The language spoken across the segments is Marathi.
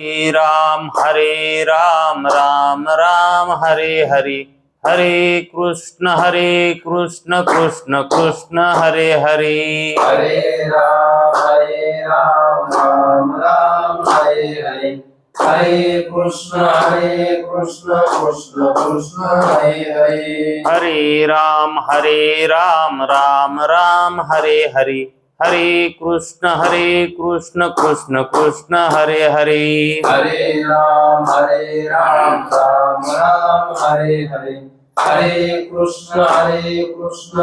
हरे राम राम राम हरे हरे, हरे कृष्ण कृष्ण कृष्ण हरे हरे। हरे राम राम राम हरे हरे, हरे कृष्ण कृष्ण कृष्ण हरे हरे। हरे राम राम राम हरे हरे, हरे कृष्ण कृष्ण कृष्ण हरे हरे। हरे राम राम राम हरे हरे, हरे कृष्ण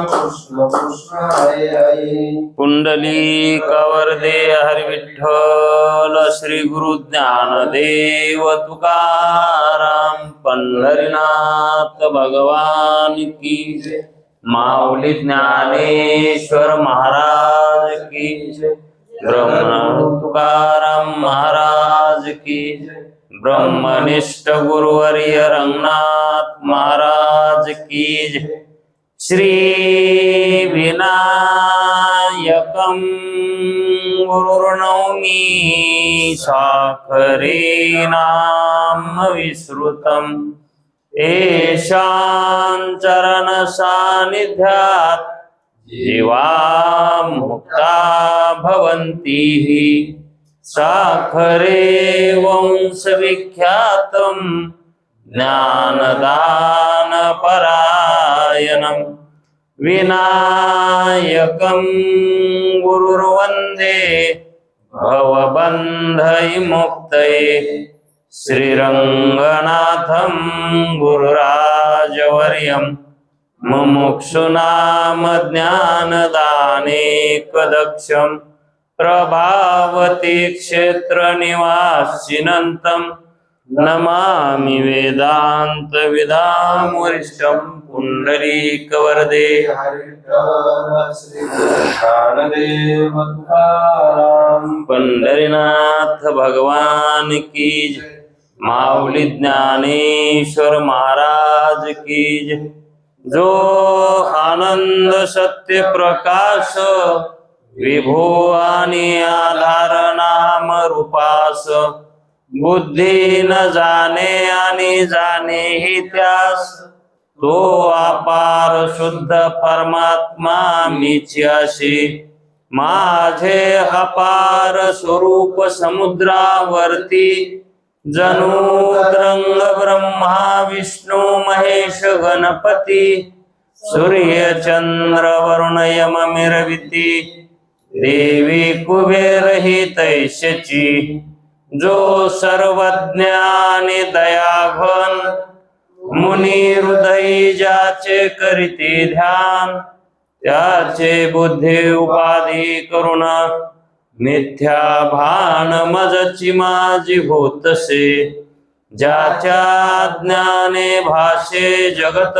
कृष्ण कृष्ण हरे हरे। कुंडली कवरदे हरि विठ्ठल, श्री गुरु ज्ञानदेव तुकाराम, पंढरीनाथ भगवान की जय, माऊली ज्ञानेश्वर महाराज की जय, ब्रह्मगुरु तुकाराम महाराज की जय, ब्रह्मनिष्ठ गुरुवर्य रंगनाथ महाराज की जय। श्री विनायकं गुरुर्नौमि साखरे नाम विश्रुतं, येषां चरण सान्निध्यात् जीवा मुक्ता भवन्ति। साखरे वंश विख्यातं ज्ञानदान परायणं, विनायकं गुरुर्वन्दे भवबन्ध विमुक्तये, श्रीरङ्गनाथं गुरुराजवर्यं मुमुक्षूणां ज्ञानदानेकदक्षं, प्रभावती क्षेत्रनिवासिनं नमामि वेदांत विदामूर्छं, पुंडरीकवरदे पंढरीनाथ भगवान की जय, माऊली ज्ञानेश्वर महाराज की जय। जो आनंद सत्य प्रकाश, विभो आणि आधार नाम रूपास, बुद्धी न जाणे आणि जाणे ही त्यास, तो अपार शुद्ध परमात्मा मीच्याशी, माझे अपार स्वरूप समुद्रावरती, जणू रंग ब्रह्मा विष्णू महेश गणपती, सूर्य चंद्र वरुण यम मिरविती, देवी कुबेर ही तैशची, जो सर्वज्ञानी दयाघन, मुनी हृदयी ज्याचे करीती ध्यान, त्याचे बुद्धी उपाधी करुण, मिथ्या भान मजची माझी होतसे, ज्याच्या ज्ञाने भाषे जगत,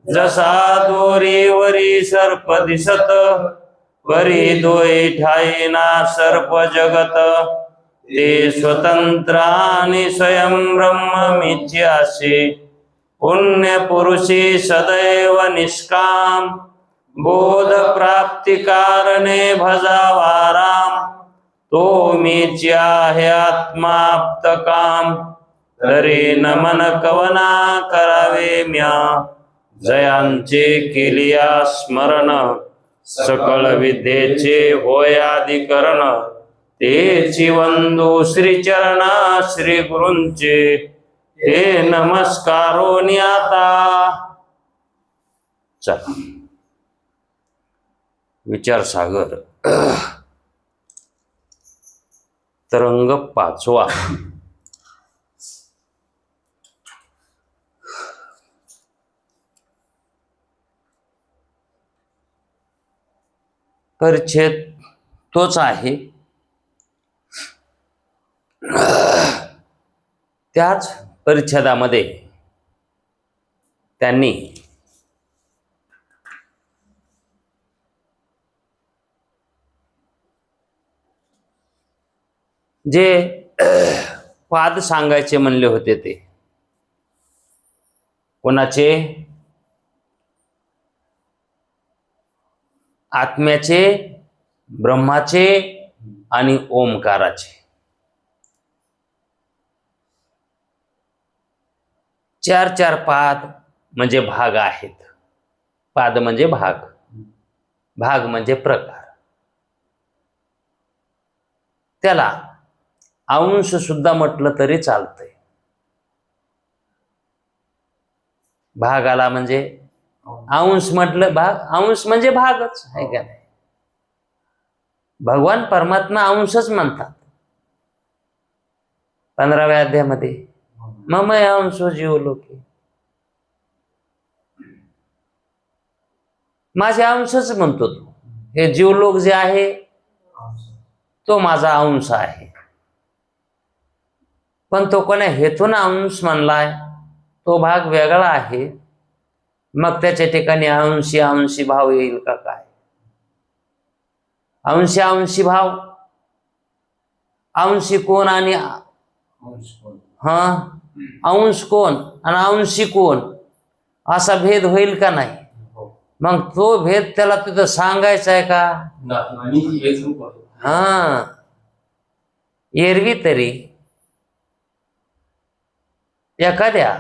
जसा दोरीवरी सर्प दिसत, परी दोई ठाई ना सर्प जगत, ते स्वतंत्र आणि स्वयं ब्रह्म मिथ्यासी, पुण्य पुरुषी सदैव निष्काम, बोध प्राप्ती कारणे भजावा राम, तो मीच्या आहे आत्माप्त काम, तरी नमन कवना करावे म्या, जयांचे केलिया स्मरण, सकळ विद्येचे होय अधिकरण, तेची वंदू श्री चरणा श्री गुरूंचे, हे नमस्कारो आता। चला विचार सागर तरंग पाचवा। परिच्छेद तोच आहे, त्याच परिच्छेदामध्ये त्यांनी जे पाद सांगायचे म्हणले होते ते कोणाचे? आत्म्याचे, ब्रह्माचे आणि ओमकाराचे। चार चार पाद म्हणजे भाग आहेत. पाद म्हणजे भाग, भाग म्हणजे प्रकार. त्याला अंश सुद्धा म्हटलं तरी चालतंय. भागाला म्हणजे अंश म्हटलं, भाग अंश म्हणजे भागच आहे का नाही. भगवान परमात्मा अंशच म्हणतात 15व्या अध्यायामध्ये, मम अंशो जीवलोके. माझे अंशच म्हणतो तो. हे जीवलोक जे आहे तो माझा अंश आहे. पण तो कोणा हेतून अंश म्हणलाय, तो भाग वेगळा आहे. मग त्याच्या ठिकाणी अंशी अंशी भाव येईल का काय? अंशी अंशी भाव, अंशी कोण आणि अंश कोण आणि अंशी कोण असा भेद होईल का नाही? मग तो भेद त्याला तिथं सांगायचा आहे का? एरवी तरी एखाद्या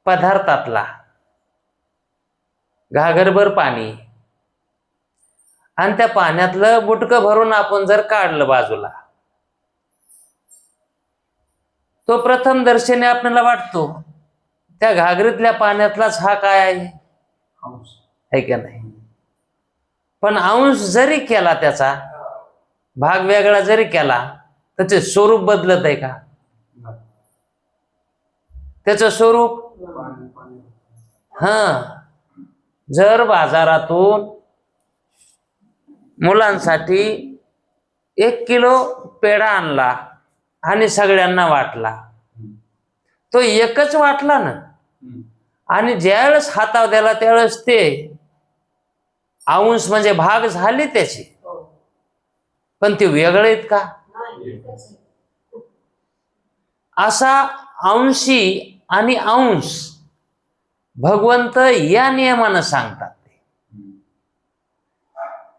पदार्थातला घागरभर पाणी आणि त्या पाण्यातलं बुटकं भरून आपण जर काढलं बाजूला, तो प्रथम दर्शनी आपल्याला वाटतो त्या घागरीतल्या पाण्यातलाच हा काय आहे का नाही. पण अंश जरी केला, त्याचा भाग वेगळा जरी केला, त्याचे स्वरूप बदलत आहे का? त्याचं स्वरूप जर बाजारातून मुलांसाठी 1 किलो पेढा आणला आणि सगळ्यांना वाटला, तो एकच वाटला ना. आणि ज्यावेळेस हातावर द्याला त्यावेळेस ते अंश म्हणजे भाग झाले त्याचे, पण ते वेगळे आहेत का? असा अंशी आणि अंश भगवंत या नियमानं सांगतात.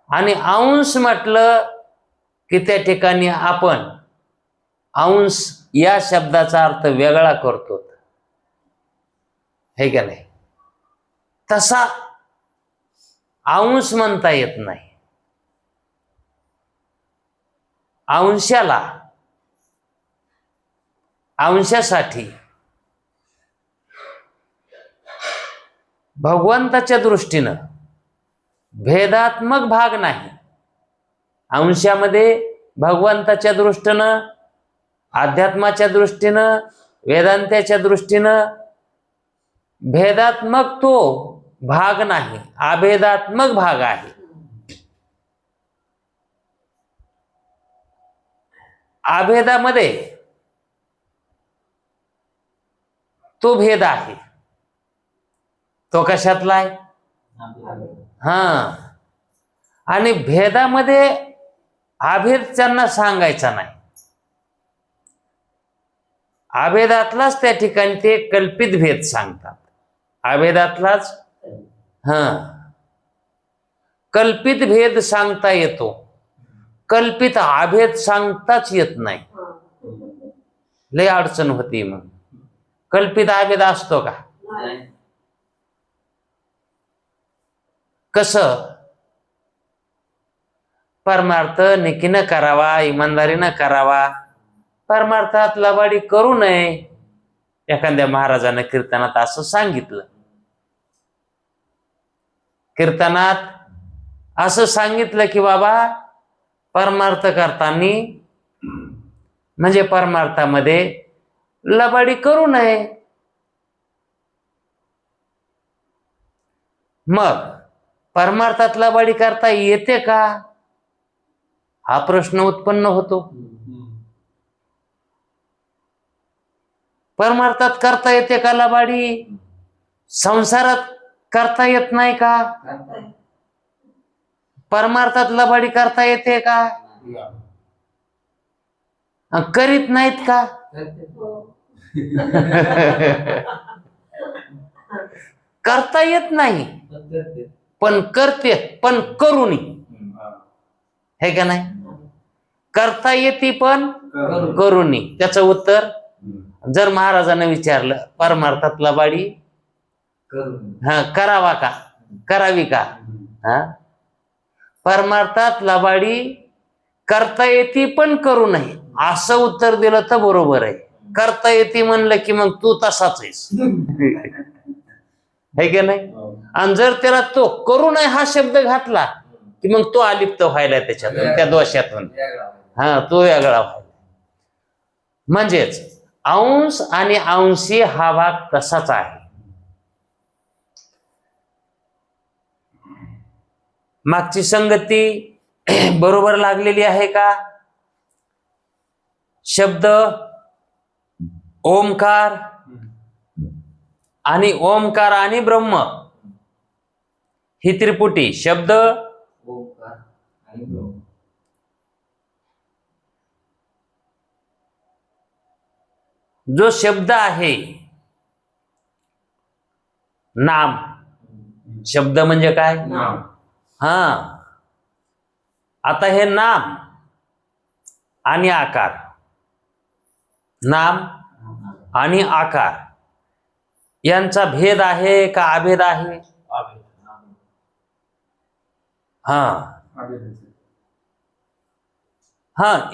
आणि अंश म्हटलं की त्या ठिकाणी आपण अंश या शब्दाचा अर्थ वेगळा करतो, हे का नाही. तसा अंश म्हणता येत नाही. अंशासाठी भगवंताच्या दृष्टीनं भेदात्मक भाग नाही. अंशामध्ये भगवंताच्या दृष्टीनं, अध्यात्माच्या दृष्टीनं, वेदांताच्या दृष्टीनं भेदात्मक तो भाग नाही, अभेदात्मक भाग आहे. अभेदामध्ये तो भेद आहे. तो कशातला आहे? आणि भेदामध्ये अभेद त्यांना सांगायचा नाही. अभेदातलाच त्या ठिकाणी ते कल्पित भेद सांगतात. अभेदातलाच कल्पित भेद सांगता येतो, कल्पित अभेद सांगताच येत नाही. लय अडचण होती. मग कल्पित अभेद असतो का? कसं? परमार्थ निकीनं करावा, इमानदारीनं करावा. परमार्थात लबाडी करू नये. एखाद्या महाराजानं कीर्तनात असं सांगितलं. कीर्तनात असं सांगितलं की बाबा परमार्थ करताना म्हणजे परमार्थामध्ये लबाडी करू नये. मग परमार्थात लबाडी करता येते का, हा प्रश्न उत्पन्न होतो. परमार्थात करता येते का लबाडी? संसारात करता येत नाही का? परमार्थात लबाडी करता येते का? करीत नाहीत का? करता येत नाही पण करते, पण करू नये, हे का नाही. करता येते पण करू नये. त्याचं उत्तर जर महाराजांना विचारलं परमार्थात लबाडी करावा का, करावी का, परमार्थात लबाडी करता येते पण करू नये असं उत्तर दिलं तर बरोबर आहे. करता येते म्हणलं की मग तू तसाच आहेस, है की नाही. आणि जर त्याला तो करू नये हा शब्द घातला की मग तो अलिप्त व्हायला त्याच्यातून, त्या दोषातून, तो वेगळा व्हायला. म्हणजेच अंश आणि अंशी हा भाग तसाच आहे. मागची संगती बरोबर लागलेली आहे का. शब्द ओमकार आणि ओमकार आणि ब्रह्म ही त्रिपुटी. शब्द ओंकार आणि ब्रह्म. जो शब्द आहे नाम, शब्द म्हणजे काय, नाम. आता हे नाम आणि आकार, नाम आणि आकार यांचा भेद आहे का अभेद आहे.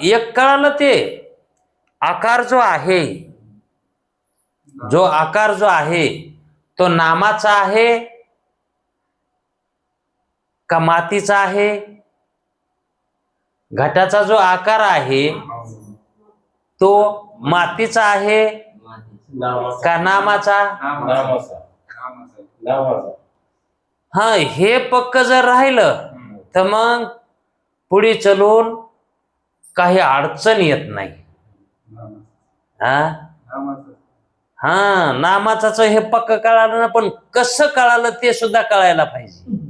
एक कळालं ते आकार जो आहे, जो आकार जो आहे तो नामाचा आहे का मातीचा आहे. घटाचा जो आकार आहे तो मातीचा आहे का नामाचा. हे पक्क जर राहिलं तर मग पुढे चलून काही अडचण येत नाही. नामाचाच हे पक्क कळालं ना, पण कसं कळालं ते सुद्धा कळायला पाहिजे.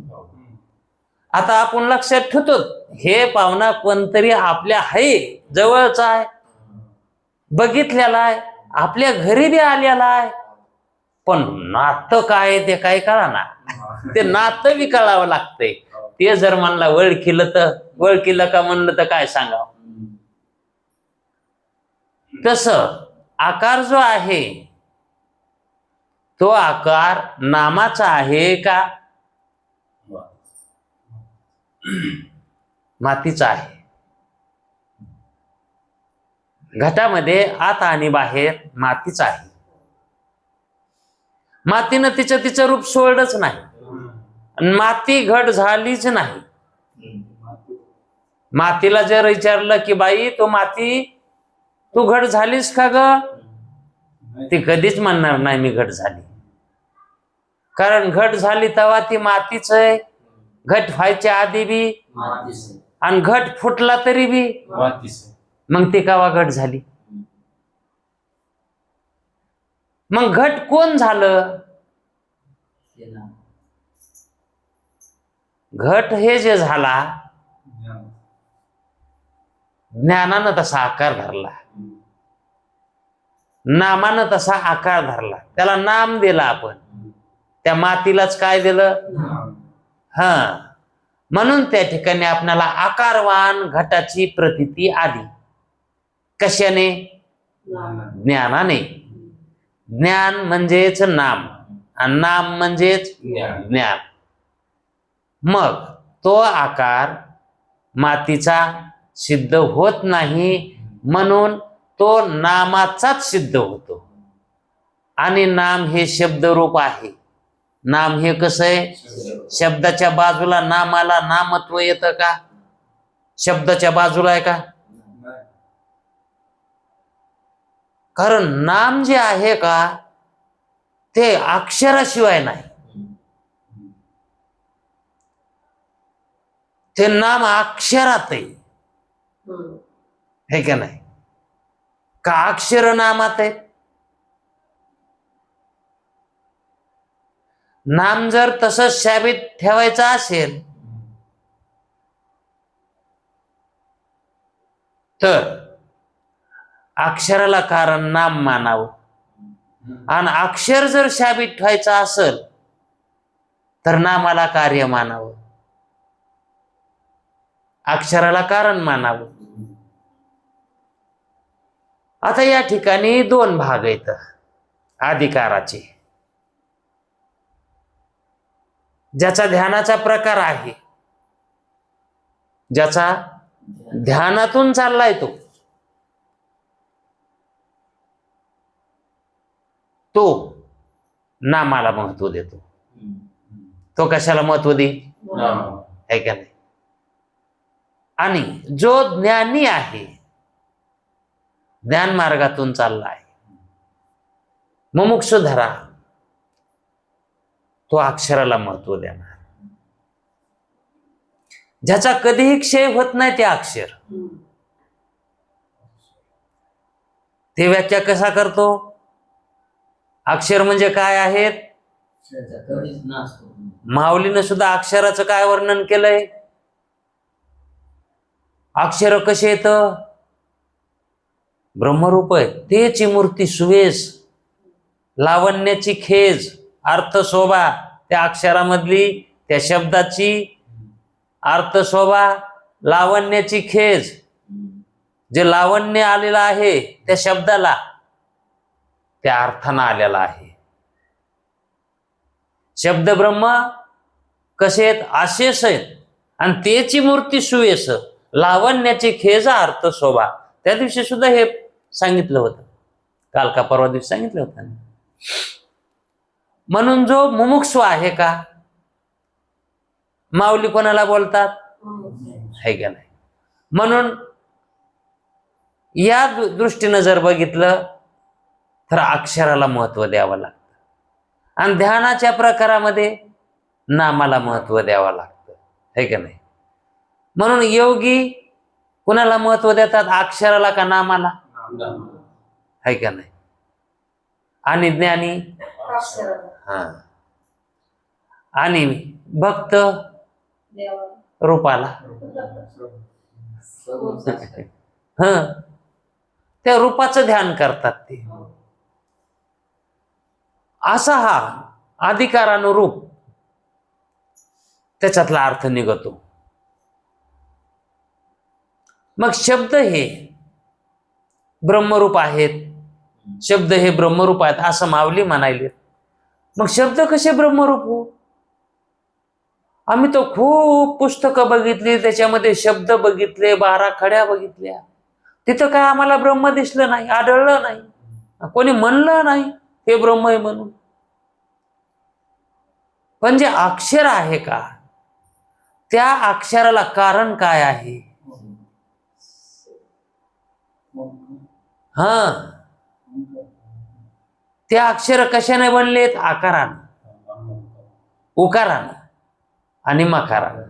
आता आपण लक्षात ठेवतो हे पाहुणा कोणतरी आपल्या आहे, जवळचा आहे, बघितलेला आहे, आपल्या घरी बी आलेला आहे, पण नातं काय ते काय कळा ना. ते नातं बी कळावं लागतंय. ते जर म्हणला ओळखीलं का म्हणलं तर काय सांगावं. तस आकार जो आहे तो आकार नामाचा आहे का मातीचा आहे. घटामध्ये आत आणि बाहेर मातीच आहे. मातीनं तिचं रूप सोडलंच नाही, माती घट झालीच नाही. मातीला जर विचारलं की बाई तो माती तू घट झालीस का ग, ती कधीच म्हणणार नाही मी घट झाली. कारण घट झाली तेव्हा ती मातीच आहे, घट व्हायच्या आधी बी, आणि घट फुटला तरी बी मग ती केव्हा घट झाली. मग घट कोण झालं. घट हे जे झाला ज्ञानानं तसा आकार धरला, नामानं तसा आकार धरला, त्याला नाम दिला आपण, त्या मातीलाच काय दिलं. म्हणून त्या ठिकाणी आपल्याला आकारवान घटाची प्रतीती आली. कशाने. ज्ञानाने. ज्ञान म्हणजेच नाम आणि नाम म्हणजेच ज्ञान. मग तो आकार मातीचा सिद्ध होत नाही, म्हणून तो नामाचाच सिद्ध होतो. आणि नाम हे शब्दरूप आहे. नाम हे कसं आहे, शब्दाच्या बाजूला नामाला नामत्व येतं का. शब्दाच्या बाजूला आहे का. कारण नाम जे आहे का ते अक्षराशिवाय नाही. ते नाम अक्षरात आहे का नाही, का अक्षर नामात आहे. नाम जर तसंच शाबित ठेवायचं असेल तर अक्षराला कारण नाम मानावं, आणि अक्षर जर शाबित ठेवायचं असेल तर नामाला कार्य मानावं, अक्षराला कारण मानावं. आता या ठिकाणी दोन भाग आहेत अधिकाराचे. ज्याचा ध्यानाचा प्रकार आहे, ज्याचा ध्यानातून चाललाय तो नामाला महत्व देतो. तो कशाला महत्व दे, आहे का नाही? आणि जो ज्ञानी आहे, ज्ञान मार्गातून चालला आहे, मुमुक्षु धरा, तो अक्षराला महत्व देणार. ज्याचा कधीही क्षय होत नाही ते अक्षर. ते व्याख्या कसा करतो? अक्षर म्हणजे काय आहेत? कधीच नसतो. माऊलीनं सुद्धा अक्षराचं काय वर्णन केलंय? अक्षर कसे येत? ब्रह्मरूप आहे, तेची मूर्ती सुवेश, लावण्याची खेज, अर्थ शोभा, त्या अक्षरामधली त्या शब्दाची अर्थ शोभा, लावण्याची खेज, जे लावण्य आलेलं आहे त्या शब्दाला, त्या अर्थानं आलेला आहे. शब्द ब्रह्म कसे आहेत? आशेष आहेत, आणि तेची मूर्ती सुवेश, लावण्याची खेज, अर्थ शोभा. त्या दिवशी सुद्धा हे सांगितलं होतं, काल का परवा दिवशी सांगितलं होतं. म्हणून जो मुमुक्षु आहे का, माऊली कोणाला बोलतात? आहे का नाही? म्हणून या दृष्टीनं जर बघितलं तर अक्षराला महत्व द्यावं लागतं, आणि ध्यानाच्या प्रकारामध्ये नामाला महत्व द्यावं लागतं, आहे का नाही? म्हणून योगी कुणाला महत्व देतात, अक्षराला का नामाला? आहे का नाही? आणि ज्ञानी हा, आणि भक्त रूपाला. ह, त्या रूपाचं ध्यान करतात ते. असा हा अधिकारानुरूप त्याच्यातला अर्थ निघतो. मग शब्द हे ब्रह्मरूप आहेत, शब्द हे ब्रह्मरूप आहेत असं माऊली म्हणायले. मग शब्द कसे ब्रह्मरूप हो? आम्ही तो खूप पुस्तकं बघितली, त्याच्यामध्ये शब्द बघितले, 12 खड्या बघितल्या, तिथं काय आम्हाला ब्रह्म दिसलं नाही, आढळलं नाही, कोणी म्हणलं नाही हे ब्रह्म आहे म्हणून. पण जे अक्षर आहे का, त्या अक्षराला कारण काय आहे? हा, ते अक्षर कशाने बनलेत? आकारानं, उकारानं आणि मकारानं,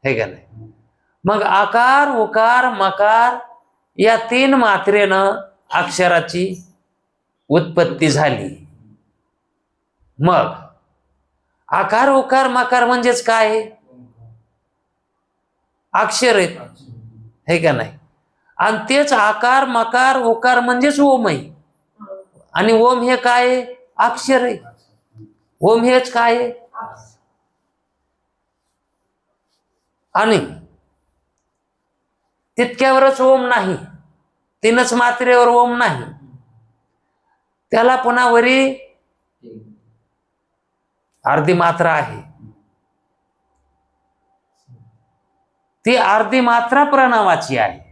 हे का नाही? मग आकार, उकार, मकार या 3 मात्रेनं अक्षराची उत्पत्ती झाली. मग आकार, उकार, मकार म्हणजेच काय? अक्षर आहेत, हे का नाही? आणि तेच आकार, मकार, उकार म्हणजेच ओम आहे. आणि ओम हे काय? अक्षर आहे. ओम हेच काय? आणि तितक्यावरच ओम नाही, 3च मात्रेवर ओम नाही, त्याला पुन्हा वरी अर्धी मात्रा आहे. ती अर्धी मात्रा प्रणवाची आहे.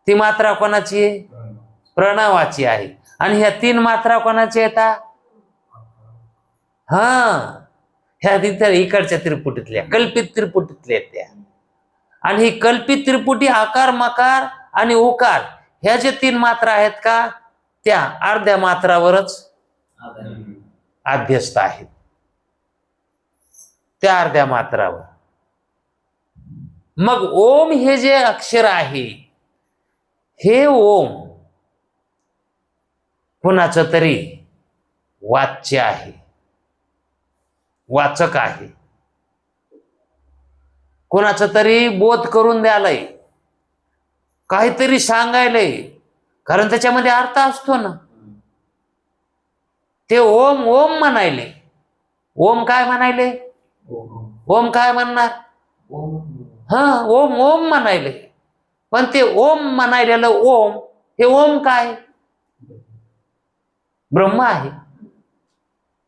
ती मात्रा कोणाची आहे? प्रणवाची आहे. आणि ह्या 3 मात्रा कोणाच्या येतात? हा, ह्या इकडच्या त्रिपुटीतल्या, कल्पित त्रिपुटीतल्या त्या. आणि ही कल्पित त्रिपुटी आकार, मकार आणि उकार ह्या जे 3 मात्रा आहेत का, त्या अर्ध्या मात्रावरच अध्यस्त आहेत, त्या अर्ध्या मात्रावर. मग ओम हे जे अक्षर आहे, हे ओम कुणाचं तरी वाच्य आहे, वाचक आहे, कुणाचं तरी बोध करून द्यालय, काहीतरी सांगायलंय, कारण त्याच्यामध्ये अर्थ असतो ना. ते ओम ओम म्हणायले. ओम काय म्हणायले? ओम काय म्हणणार? हा, ओम ओम म्हणायले. पण ते ओम म्हणायलेलं ओम, हे ओम काय? ब्रह्म आहे.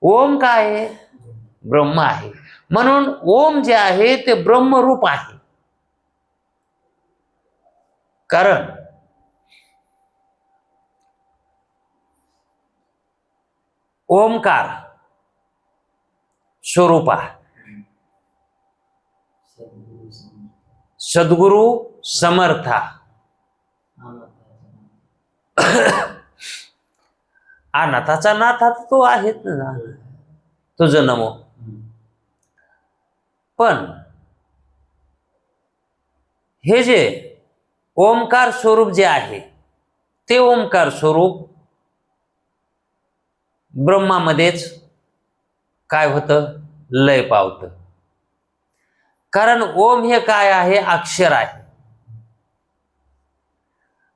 ओम काय आहे? ब्रह्म आहे. म्हणून ओम जे आहे ते ब्रह्मरूप आहे. कारण ओमकार स्वरूपा सद्गुरु समर्था अनाथाचा नाथ आता तो आहेच ना, तुझं नमो. पण हे जे ओमकार स्वरूप जे आहे ते ओमकार स्वरूप ब्रह्मामध्येच काय होतं? लय पावतं. कारण ओम हे काय आहे? अक्षर आहे.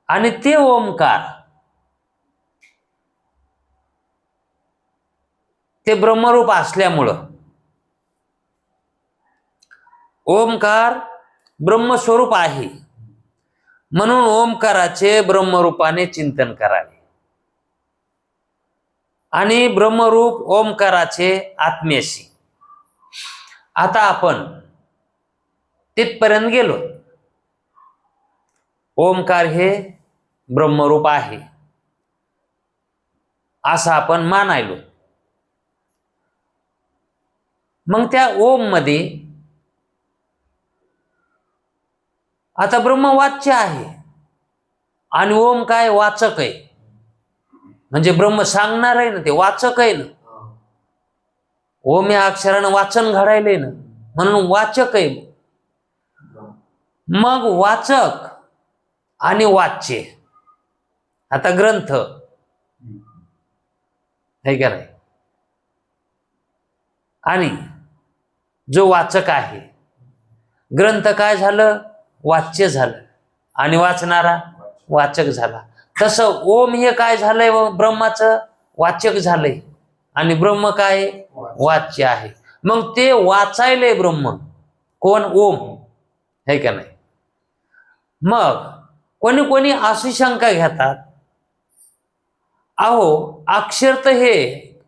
आणि ते ओमकार ते ब्रह्मरूप असल्यामुळं ओमकार ब्रह्मस्वरूप आहे. म्हणून ओमकाराचे ब्रह्मरूपाने चिंतन करावे आणि ब्रह्मरूप ओमकाराचे आत्म्याशी. आता आपण तिथपर्यंत गेलो. ओमकार हे ब्रह्मरूप आहे असं आपण मानायलो. मग त्या ओम मध्ये आता ब्रह्म वाच्य आहे आणि ओम काय? वाचक आहे. म्हणजे ब्रह्म सांगणार आहे ना, ते वाचक आहे ना. ओम या अक्षरानं वाचन घडायलंय ना, म्हणून वाचक आहे. मग वाचक आणि वाच्य, आता ग्रंथ हे का नाही, आणि जो वाचक आहे, ग्रंथ काय झालं? वाच्य झालं. आणि वाचणारा वाचक झाला. तसं ओम हे काय झालंय? ब्रह्माचं वाचक झालंय आणि ब्रह्म काय? वाच्य आहे. मग ते वाचायलंय ब्रह्म कोण? ओम, है का नाही. मग कोणी कोणी अशी शंका घेतात, अहो अक्षर तर हे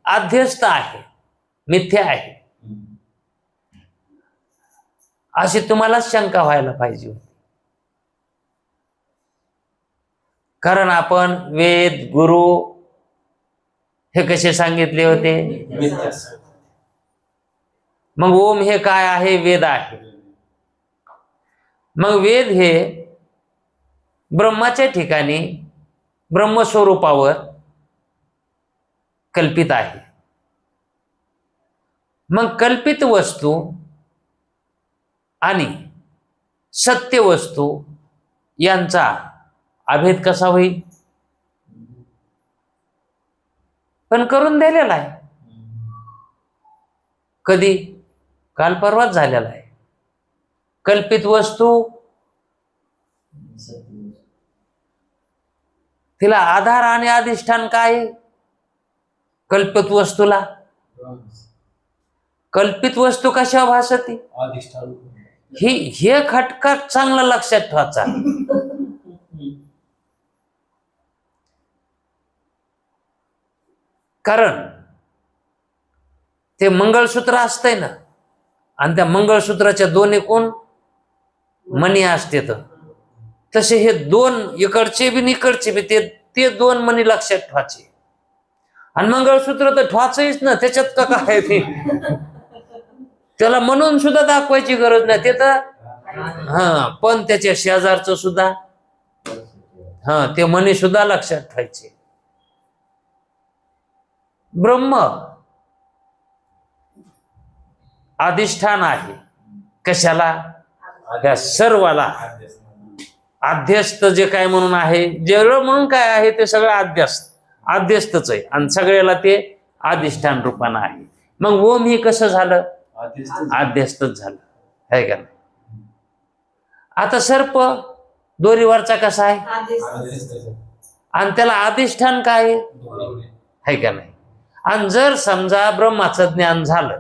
अध्यस्त आहे, मिथ्या आहे. अशी तुम्हाला शंका व्हायला पाहिजे होती. कारण आपण वेद गुरु हे कसे सांगितले होते? मग ओम हे काय आहे? वेद आहे. मग वेद हे ब्रह्माच्या ठिकाणी ब्रह्मस्वरूपावर कल्पित आहे. मग कल्पित वस्तू आणि सत्य वस्तू यांचा अभेद कसा होईल? पण करून दिलेला आहे. कधी? काल परवाच झालेला आहे. कल्पित वस्तू तिला आधार आणि अधिष्ठान काय? कल्पित वस्तूला कल्पित वस्तू कशा भासती? अधिष्ठान. हे खटका चांगला लक्षात ठेवायचा. कारण ते मंगळसूत्र असतंय ना, आणि त्या मंगळसूत्राच्या दोन एकूण मणी असते. तसे हे दोन, इकडचे बी इकडचे बी, ते दोन मणी लक्षात ठेवायचे. आणि मंगळसूत्र तर ठेवायचंच ना, त्याच्यात का काय ते त्याला म्हणून सुद्धा दाखवायची गरज नाही. ते तर पण त्याच्या शेजारचं सुद्धा ते मणी सुद्धा लक्षात ठेवायचे. ब्रह्म अधिष्ठान आहे. कशाला? त्या सर्वाला अध्यस्त जे काय म्हणून आहे, जेवढं म्हणून काय आहे ते सगळं अध्यस्तच आहे. आणि सगळ्याला ते अधिष्ठान रूपानं आहे. मग ओम हे कसं झालं? अध्यस्तच झालं, है का नाही. आता सर्प दोरीवरचा कसा आहे? आणि त्याला अधिष्ठान काय आहे का नाही. आणि जर समजा ब्रह्माचं ज्ञान झालं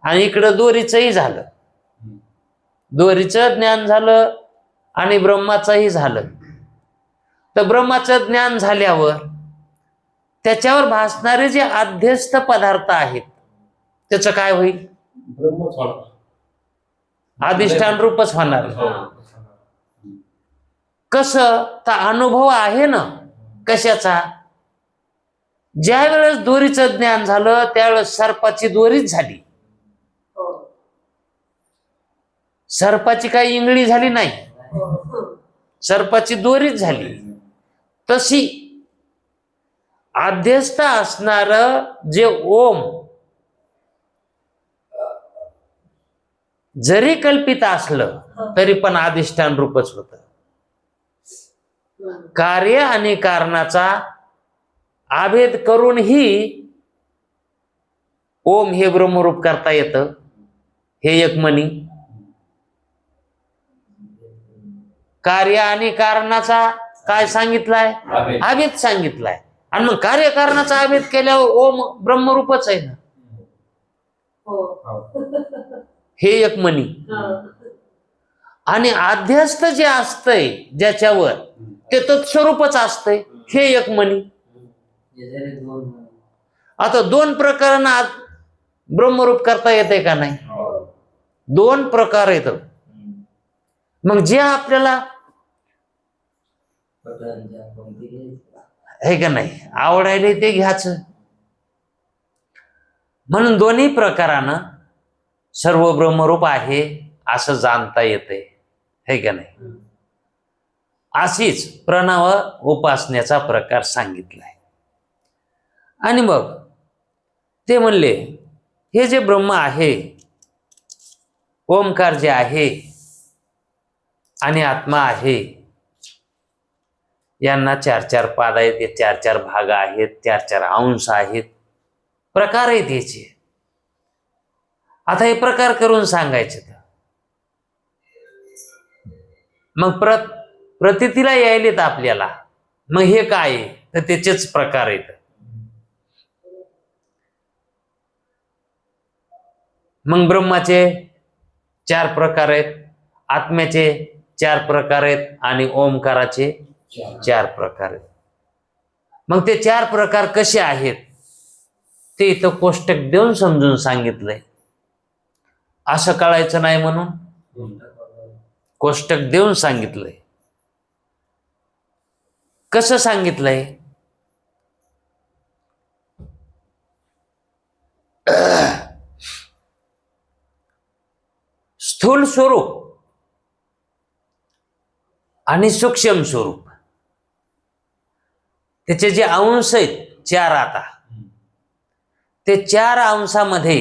आणि इकडं दोरीचंही झालं, दोरीचं ज्ञान झालं आणि ब्रह्माचंही झालं, तर ब्रह्माचं ज्ञान झाल्यावर त्याच्यावर भासणारे जे अध्यस्त पदार्थ आहेत त्याचं काय होईल? ब्रह्मच होणार. अधिष्ठान रूपच होणार. हो. कसं? तर अनुभव आहे ना कशाचा? ज्या वेळेस दोरीचं ज्ञान झालं त्यावेळेस सर्पाची दोरीच झाली. सर्पाची काही इंगळी झाली नाही, सर्पाची दोरीच झाली. तशी अध्यस्त असणार जे ओम जरी कल्पित असलं तरी पण अधिष्ठान रूपच होत. कार्य आणि कारणाचा आभेद करूनही ओम हे ब्रह्मरूप करता येतं. हे एक म्हणी. कार्य आणि कारणाचा काय सांगितलाय? आभेद. आभेद सांगितलाय. आणि मग कार्य कारणाचा आभेद केल्यावर ओम ब्रह्मरूपच आहे ना. हे एक म्हणी. आणि अध्यस्त जे असतंय ज्याच्यावर ते तत्स्वरूपच असतंय, हे एक म्हणी. आता दोन प्रकारांना ब्रह्मरूप करता येते का नाही? दोन प्रकार येत. मग जे आपल्याला हे का नाही आवडायला ते घ्यायचं. म्हणून दोन्ही प्रकारानं सर्व ब्रह्मरूप आहे असं जाणता येते, हे का नाही. अशीच प्रणव उपासनेचा प्रकार सांगितलाय. आणि मग ते म्हणले हे जे ब्रह्म आहे, ओंकार जे आहे आणि आत्मा आहे, यांना चार चार पाद आहेत, चार चार भाग आहेत, चार चार अंश आहेत, प्रकार आहेत याचे. आता हे प्रकार करून सांगायचे तर मग प्रतीतीला यायलेत आपल्याला. मग हे काय आहे? तर त्याचेच प्रकार आहेत. मग ब्रह्माचे चार प्रकार आहेत, आत्म्याचे चार प्रकार आहेत आणि ओंकाराचे चार प्रकार आहेत. मग ते चार प्रकार कसे आहेत ते इथं कोष्टक देऊन समजून सांगितलंय. असं कळायचं नाही म्हणून कोष्टक देऊन सांगितलंय. कसं सांगितलंय? स्थूल स्वरूप आणि सूक्ष्म स्वरूप त्याचे जे अंश आहेत चार, आता ते चार अंशामध्ये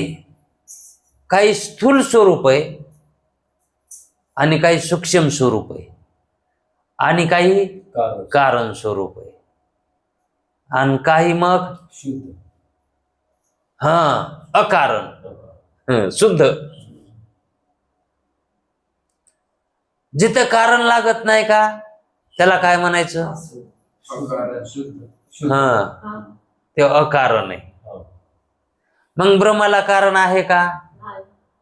काही स्थूल स्वरूप आहे आणि काही सूक्ष्म स्वरूप आहे आणि काही कारण स्वरूप आहे आणि काही मग अकारण, शुद्ध. जिथं कारण लागत नाही का त्याला काय म्हणायचं? ते अकारण आहे. मग ब्रह्माला कारण आहे का?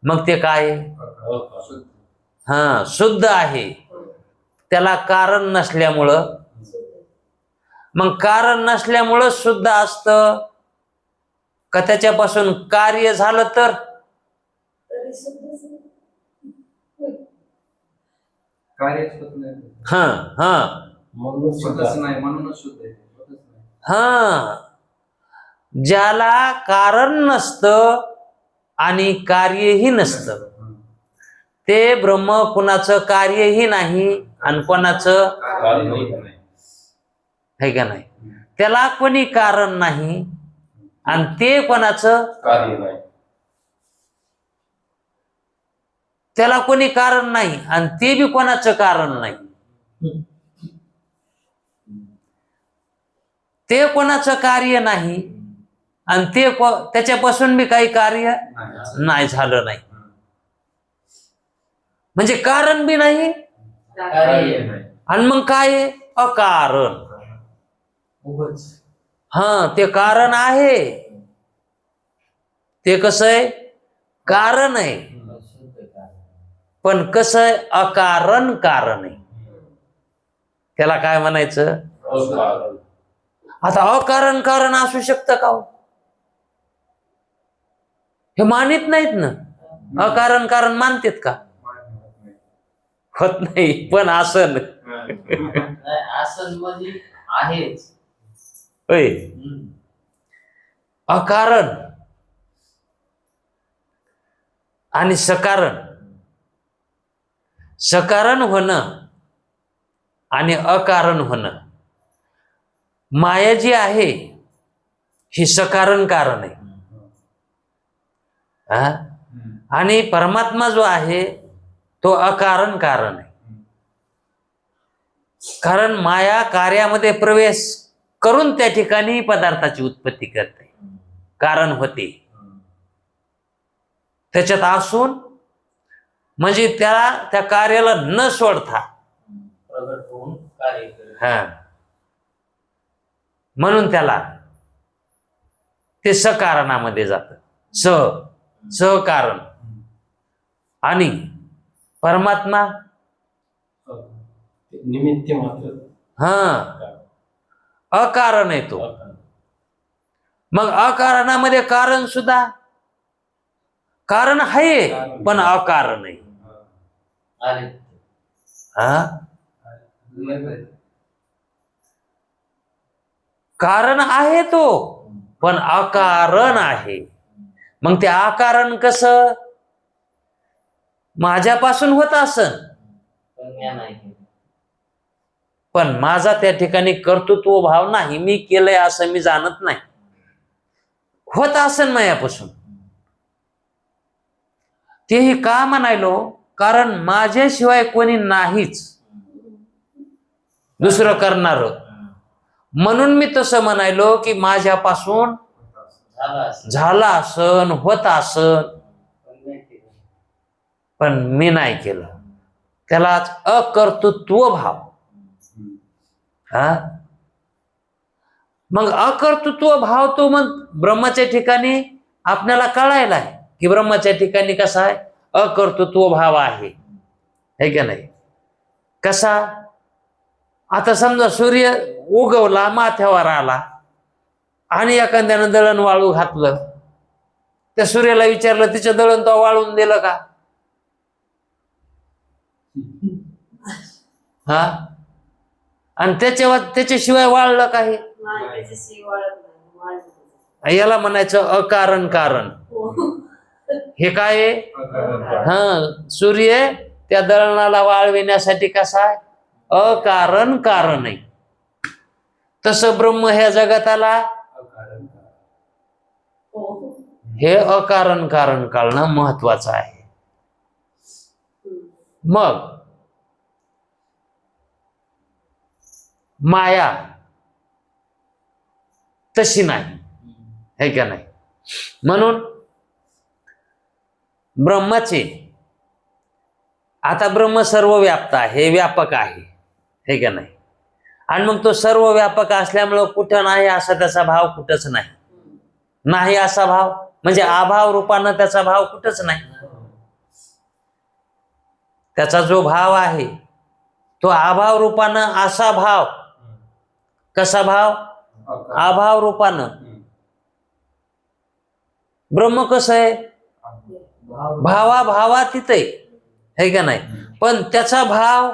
मग ते काय? शुद्ध आहे. त्याला कारण नसल्यामुळं, मग कारण नसल्यामुळं शुद्ध असतं का? त्याच्यापासून कार्य झालं तर ज्याला कारण नसतं आणि कार्यही नसतं ते ब्रह्म कुणाचं कार्यही नाही आणि कोणाचं आहे का नाही. त्याला कोणी कारण नाही आणि ते कोणाचं कार्य नाही. त्याला कोणी कारण नाही आणि ते बी कोणाचं कारण नाही. ते कोणाचं कार्य नाही आणि ते त्याच्यापासून बी काही कार्य नाही झालं नाही. म्हणजे कारण बी नाही आणि मग काय? अकारण. ते कारण आहे. ते कसं आहे? कारण आहे पण कसं आहे? अकारण कारण आहे. त्याला काय म्हणायचं? आता अकारण कारण असू शकतं का हो? हे मानित नाहीत ना. अकारण कारण मानतेत का? होत नाही. पण आसन आसन मध्ये आहेच. होय. अकारण आणि सकारण, सकारण होणं आणि अकारण होणं. माया जी आहे ही सकारण कारण आहे. हा? आणि परमात्मा जो आहे तो अकारण कारण आहे. कारण माया कार्यामध्ये प्रवेश करून त्या ठिकाणी पदार्थाची उत्पत्ती करते, कारण होते त्याच्यात असून, म्हणजे त्याला त्या कार्याला न सोडता प्रगट होऊन कार्य करते. हा, म्हणून त्याला ते सकारणामध्ये जात. सहकारण. आणि परमात्मा निमित्त मात्र हा अकारण आहे तो. मग अकारणामध्ये कारण सुद्धा कारण आहे पण अकारण आहे. आले. हा, कारण आहे तो पण अकारण आहे. मग ते अकारण कसं? माझ्यापासून होत असन पण म्या नाही केलं. पण माझा त्या ठिकाणी कर्तृत्व भाव नाही, मी केलंय असं मी जाणत नाही. होत असन माझ्यापासून. तेही का म्हणायलो? कारण माझ्याशिवाय कोणी नाहीच दुसरं करणार. म्हणून मी तसं म्हणायलो की माझ्यापासून झाला असं. झाला असन, होत असन, पण नाही केलं. पण मी नाही केलं. त्यालाच अकर्तृत्व भाव. हा, मग अकर्तृत्व भाव तो मग ब्रह्माच्या ठिकाणी आपल्याला कळायला आहे की ब्रह्माच्या ठिकाणी कसा आहे? अकर्तृत्व भाव आहे. है का नाही? कसा? आता समजा सूर्य उगवला, माथ्यावर आला आणि एखाद्यानं दळण वाळू घातलं, त्या सूर्याला विचारलं तिचं दळण तो वाळून दिलं का? हा, आणि त्याच्याशिवाय वाळलं काही? याला म्हणायचं अकारण कारण. हे काय आहे? हा, सूर्य त्या दळणाला वाळविण्यासाठी कसा आहे? अकारण कारण आहे. तसं ब्रह्म ह्या जगताला हे अकारण कारण कळणं महत्वाचं आहे. मग माया तशी नाही, है का नाही? म्हणून ब्रह्माचे, आता ब्रह्म सर्व व्याप्त आहे, व्यापक आहे, है का नाही? आणि मग तो सर्व व्यापक असल्यामुळं कुठं नाही असा त्याचा भाव कुठंच नाही. नाही असा भाव म्हणजे अभाव रूपानं त्याचा भाव कुठंच नाही. त्याचा जो भाव आहे तो अभाव रूपानं असा भाव. कसा भाव? अभाव रूपानं. ब्रह्म कसं आहे? भावाभावातीत आहे का नाही? पण त्याचा भाव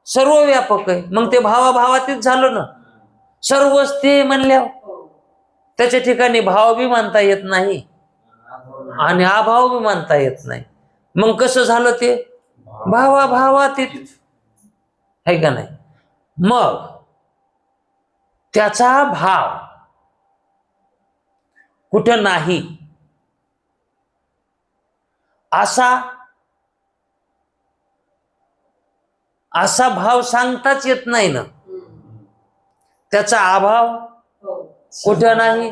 सर्व व्यापक आहे. मग ते भावाभावातीत झालं ना. सर्वच ते म्हणल्यावर त्याच्या ठिकाणी भाव बी मानता येत नाही आणि अभाव बी मानता येत नाही. मग कसं झालं ते? भावाभावातीत, है का नाही? मग त्याचा भाव कुठं नाही असा भाव सांगताच येत नाही ना. त्याचा अभाव कुठं नाही.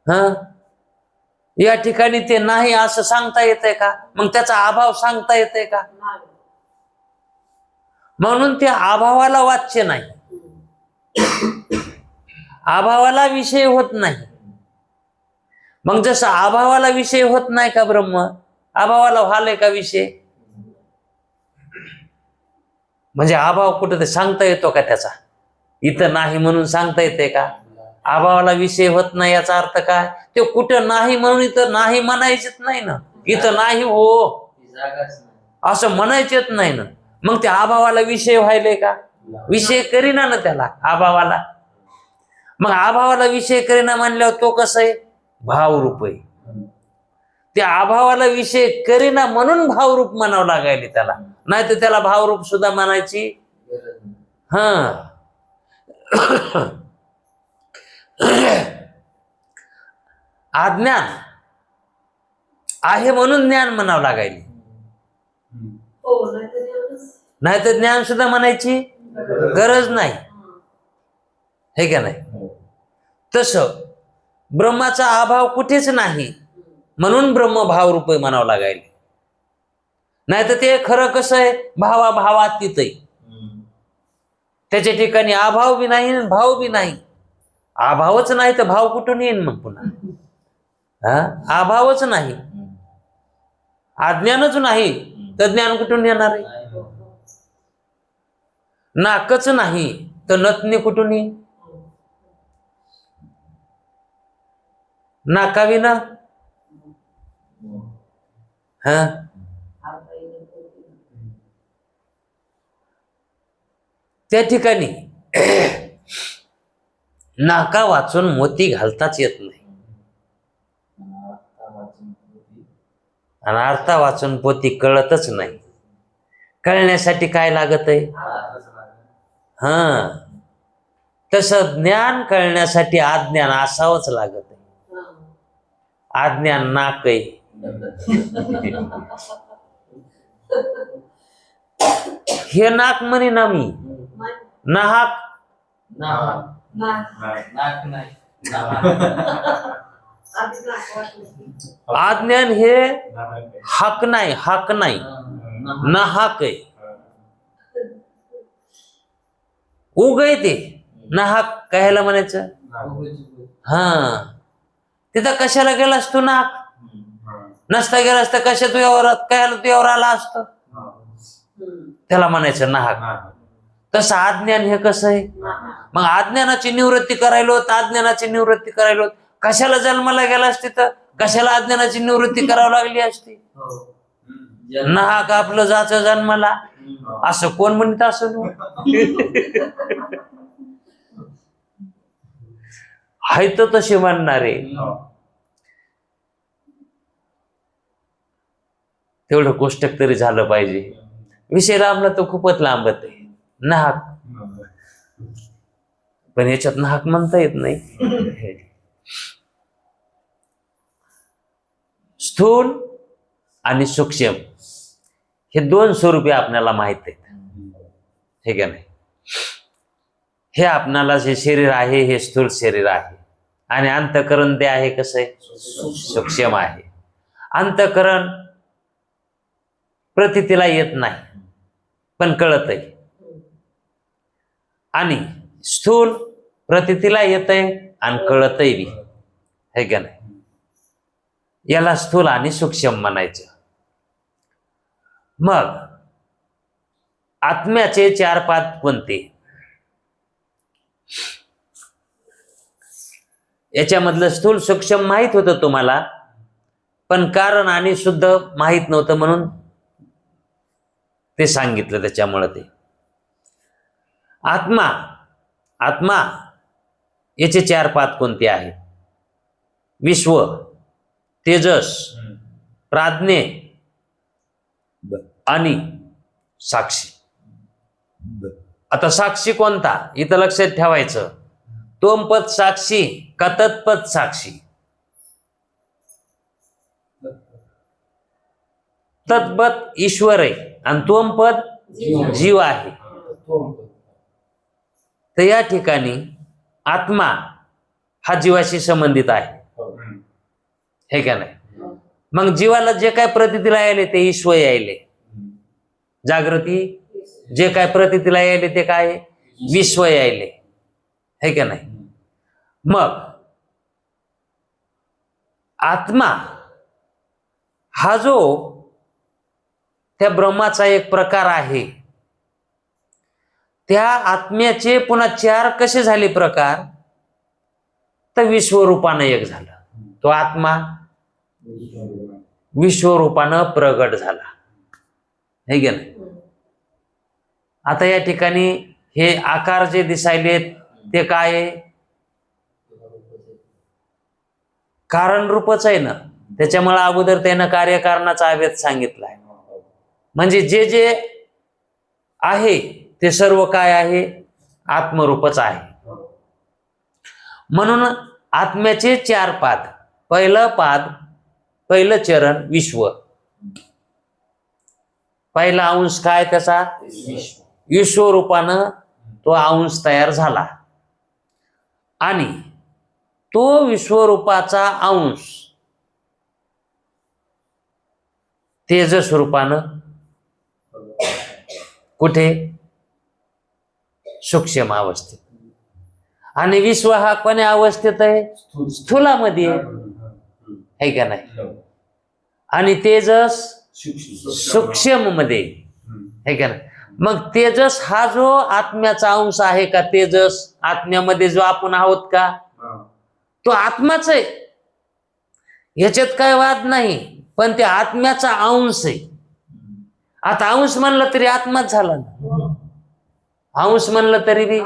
हा, या ठिकाणी ते नाही असं सांगता येतंय का? मग त्याचा अभाव सांगता येतंय का? म्हणून त्या अभावाला वाच्य नाही, अभावाला विषय होत नाही. मग जसं अभावाला विषय होत नाही का ब्रह्म, अभावाला व्हायलाय का विषय? म्हणजे अभाव कुठं ते सांगता येतो का त्याचा? इथं नाही म्हणून सांगता येते का? अभावाला विषय होत नाही याचा अर्थ काय? ते कुठं नाही म्हणून इथं नाही म्हणायचेच नाही ना. इथं नाही हो ती जागाच नाही. असं म्हणायचेच नाही ना. मग त्या अभावाला विषय व्हायले का? विषय करीना ना त्याला अभावाला. मग अभावाला विषय करीना म्हणल्यावर तो कसं आहे? भावरूप आहे. त्या अभावाला विषय करीना म्हणून भावरूप म्हणावं लागायले त्याला, नाही तर त्याला भावरूप सुद्धा म्हणायची गरज नाही. हा. अज्ञान आहे म्हणून ज्ञान म्हणावं लागायले, नाही तर ज्ञान सुद्धा म्हणायची गरज नाही, हे का नाही? तसं ब्रह्माचा अभाव कुठेच नाही म्हणून ब्रह्म भावरूप म्हणावं लागायले. नाही तर ते खरं कसं आहे? भावाभावातीत आहे. त्याच्या ठिकाणी अभाव बी नाही आणि भाव बी नाही. अभावच नाही तर भाव कुठून येईन मग पुन्हा? हा, अभावच नाही, अज्ञानच नाही तर ज्ञान कुठून येणार आहे? नाकच नाही तर नथनी कुठून येईल? नाकाविना हा. त्या ठिकाणी नाका वाचून मोती घालताच येत नाही आणि अर्था वाचून पोती कळतच नाही. कळण्यासाठी काय लागत आहे? हा. तसं ज्ञान कळण्यासाठी अज्ञान असावंच लागत आहे. अज्ञान नाक आहे. हे नाक म्हणे ना मी, नाक नाक नाही. अज्ञान हे हक नाही, हक नाही, नाहक आहे. उग आहे ते नाहक कायला म्हणायचं? हा. तिथं कशाला गेला असतो नाक? नसता गेला असता कशा तुझ्यावर कायला तुझ्यावर आला असतो? त्याला म्हणायचं नाहक. तसं अज्ञान हे कसं आहे? मग अज्ञानाची निवृत्ती करायलो, अज्ञानाची निवृत्ती करायलो, कशाला जन्माला गेला असती तर कशाला अज्ञानाची निवृत्ती करावी लागली असती? नाहक आपलं जायचं जन्माला, असं कोण म्हणत? असं हाय तर तसे म्हणणारे. तेवढं कोष्टक तरी झालं पाहिजे. विषय लांबला तो खूपच लांबत आहे. नाहक, पण याच्यात नाहक म्हणता येत नाही. स्थूल आणि सूक्ष्म हे दोन स्वरूपे आपल्याला माहित आहेत, हे का नाही? हे आपणाला जे शरीर आहे हे स्थूल शरीर आहे आणि अंतःकरण ते आहे कसं आहे? सूक्ष्म आहे. अंतःकरण प्रतीतीला येत नाही पण कळत आहे, आणि स्थूल प्रतीतीला येत आहे आणि कळतही बी, हे का नाही? याला स्थूल आणि सूक्ष्म म्हणायचं. मग आत्म्याचे चार पाद कोणते? याच्यामधलं स्थूल सूक्ष्म माहित होतं तुम्हाला, पण कारण आणि शुद्ध माहित नव्हतं म्हणून ते सांगितलं. त्याच्यामुळे ते आत्मा, आत्मा याचे चार पाद कोणते आहेत? विश्व, तेजस, प्राज्ञे आणि साक्षी. आता साक्षी कोणता इथं लक्षात ठेवायचं? तोमपद साक्षी का तत्पद साक्षी? तत्पद ईश्वर आहे आणि तोमपद जीव आहे. तर या ठिकाणी आत्मा हा जीवाशी संबंधित आहे, हे का नाही? मग जीवाला जे काय प्रतीतीला यायले ते ईश्वर यायले. जागृती जे काय प्रतीतीला यायले ते काय? विश्व यायले, हे का नाही? मग आत्मा हा जो त्या ब्रह्माचा एक प्रकार आहे, त्या आत्म्याचे पुन्हा 4 कसे झाले प्रकार, तर विश्वरूपानं एक झालं. तो आत्मा विश्वरूपानं प्रगट झाला, हे गे नाही. आता या ठिकाणी हे आकार जे दिसायलेत ते काय आहे, कारण रूपच आहे ना. त्याच्यामुळे अगोदर त्यानं कार्यकारणाचा अभेद सांगितलाय. म्हणजे जे जे आहे ते सर्व काय आहे, आत्मरूपच आहे. म्हणून आत्म्याचे 4 पाद. पहिलं चरण विश्व, पहिला अंश काय त्याचा, विश्वरूपानं तो अंश तयार झाला. आणि तो विश्वरूपाचा अंश तेजस रूपानं कुठे, सूक्ष्म अवस्थेत. आणि विश्व हा कोण्या अवस्थेत आहे, स्थूलामध्ये आहे का नाही. आणि तेजस सूक्ष्म मध्ये आहे का नाही. मग तेजस हा जो आत्म्याचा अंश आहे का, तेजस आत्म्यामध्ये जो आपण आहोत का, तो आत्माच आहे, ह्याच्यात काय वाद नाही. पण ते आत्म्याचा अंश आहे. आता अंश म्हणलं तरी आत्माच झाला ना, अंश म्हणलं तरी बी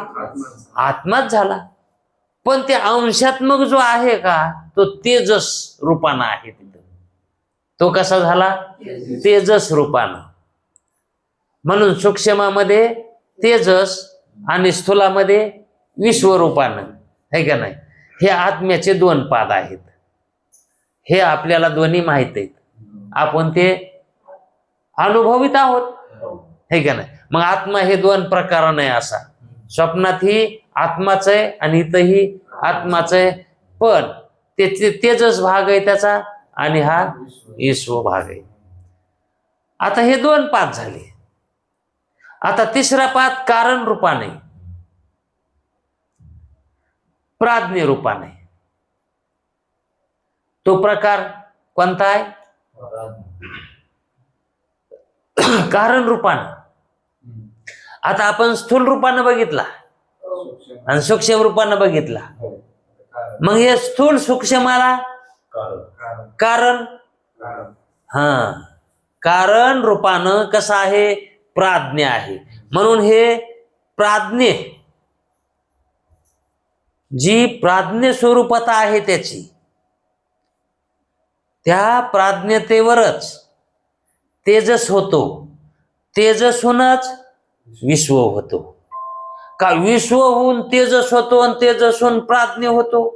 आत्माच झाला. पण ते अंशात्मक जो आहे का, तो तेजस रूपानं आहे तिथं. तो कसा झाला, तेजस रूपानं. म्हणून सूक्ष्मामध्ये तेजस आणि स्थूलामध्ये विश्वरूपानं, है का नाही. हे आत्म्याचे 2 पाद आहेत. हे आपल्याला दोन्ही माहित आहेत, आपण ते अनुभवित आहोत, है का नाही. मग आत्मा हे 2 प्रकाराने आहे. असा स्वप्नातही आत्माच आहे आणि इथंही आत्माच आहे. पण ते तेजस भाग आहे त्याचा आणि हा विश्व भाग आहे. आता हे 2 पाद झाले. आता तिसरा पाद कारण रूपाने, प्राज्ञ रूपाने. तो प्रकार कोणता आहे, कारण रूपानं. आता आपण स्थूल रूपानं बघितला आणि सूक्ष्म रूपानं बघितला. मग हे स्थूल सूक्ष्माला कारण, हा कारण रूपानं कसं आहे, प्राज्ञ आहे. म्हणून हे प्राज्ञ, जी प्राज्ञ स्वरूपात आहे त्याची, त्या प्राज्ञतेवरच तेजस होतो. तेजसूनच विश्व होतो का, विश्व होऊन तेजस होतो आणि तेजस होऊन प्राज्ञ होतो.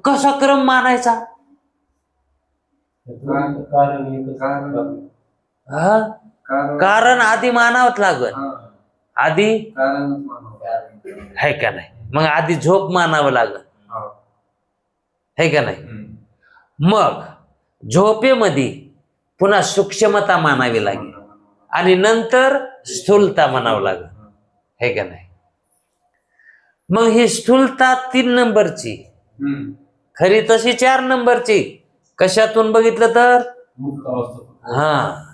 कसा क्रम मानायचा, हा कारण आधी मानावंच लागल. आधी है का नाही. मग आधी झोप मानावं लागल, है का नाही. मग झोपेमध्ये पुन्हा सूक्ष्मता मानावी लागेल आणि नंतर स्थूलता म्हणावं लागेल, है का नाही. मग ही स्थूलता 3 नंबरची, खरी तशी 4 नंबरची. कशातून बघितलं तर, हा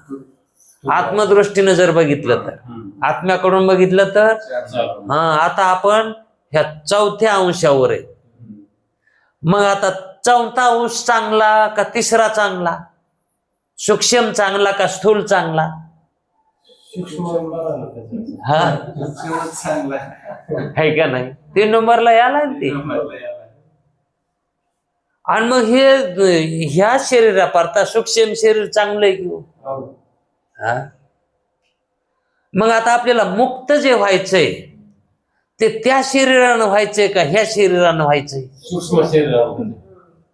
आत्मदृष्टीनं जर बघितलं तर, आत्म्याकडून बघितलं तर, हा आता आपण ह्या 4थ्या अंशावर आहे. मग आता 4था अंश चांगला का तिसरा चांगला, सूक्ष्म चांगला का स्थूल चांगला, हा है का नाही. 3 नंबरला याला ते. आणि मग हे ह्या शरीरापारता सूक्ष्म शरीर चांगलं आहे की, हा. मग आता आपल्याला मुक्त जे व्हायचंय ते त्या शरीरानं व्हायचंय का ह्या शरीरानं व्हायचंय, सूक्ष्म शरीर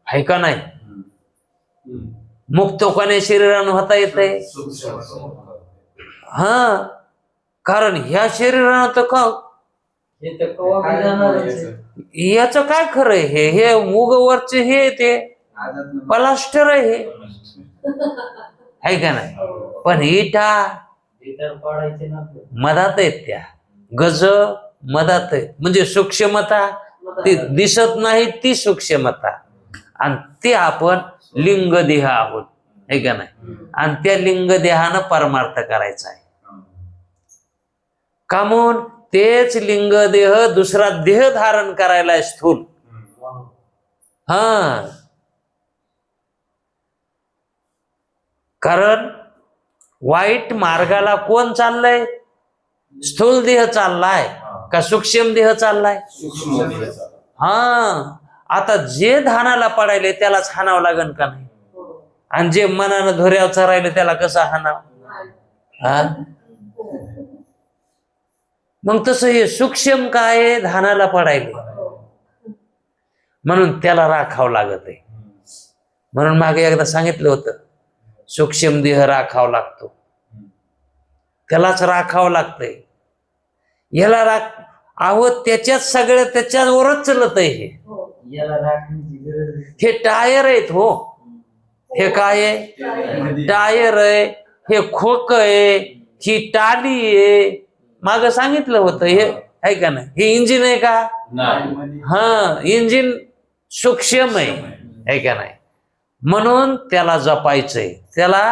आहे का नाही. मुक्त कोण्या शरीरानं होता येतंय, हा. कारण ह्या शरीरानं तर का याच काय खरंय, हे मुगवरचे हे ते प्लास्टर आहे, हे का नाही. पण इटा मधात आहेत, त्या गज मधात आहे. म्हणजे सूक्ष्मता ती दिसत नाही, ती सूक्ष्मता. आणि ते आपण लिंग देह आहोत, हे का नाही. आणि त्या लिंग देहानं परमार्थ करायचा आहे. का म्हणून तेच लिंग देह दुसरा देह धारण करायला आहे स्थूल. हा, कारण वाईट मार्गाला कोण चाललंय? स्थूल देह चाललाय का सूक्ष्म देह चाललाय? हा, आता जे धानाला पडायले त्यालाच हाणावं लागन का नाही? आणि जे मनानं धोऱ्यावर चरायले त्याला कसं हाणावं? हा, मग तसं हे सूक्ष्म काय धानाला पडायले, म्हणून त्याला राखावं लागत आहे. म्हणून मागे एकदा सांगितलं होतं, सूक्ष्म देह राखावा लागतो, त्यालाच राखावं लागतंय. याला अहो त्याच्यात सगळं त्याच्यावरच चलत आहे. याला राखण्याची गरज आहे. हे टायर आहेत हो. हे काय आहे? टायर आहे, हे खोक आहे, ही टाली आहे. माग सांगितलं होतं हे आहे का नाही? हे इंजिन आहे का? हा, इंजिन सूक्ष्म आहे का नाही? म्हणून त्याला जपायचंय, त्याला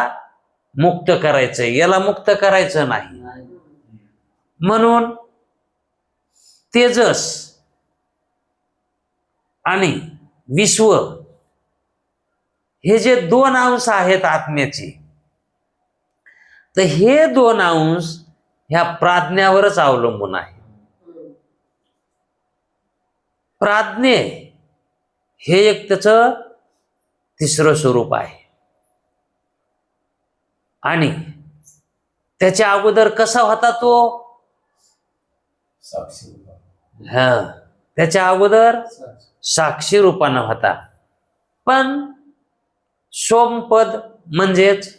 मुक्त करायचंय, याला मुक्त करायचं नाही. म्हणून तेजस आणि विश्व हे जे दोन अंश आहेत आत्म्याचे, तर हे दोन अंश ह्या प्राज्ञावरच अवलंबून आहे. प्राज्ञे हे एक त्याचं तिसरं स्वरूप आहे. आणि त्याच्या अगोदर कसा होता तो? हा, त्याच्या अगोदर साक्षी रूपानं होता. पण सोमपद म्हणजेच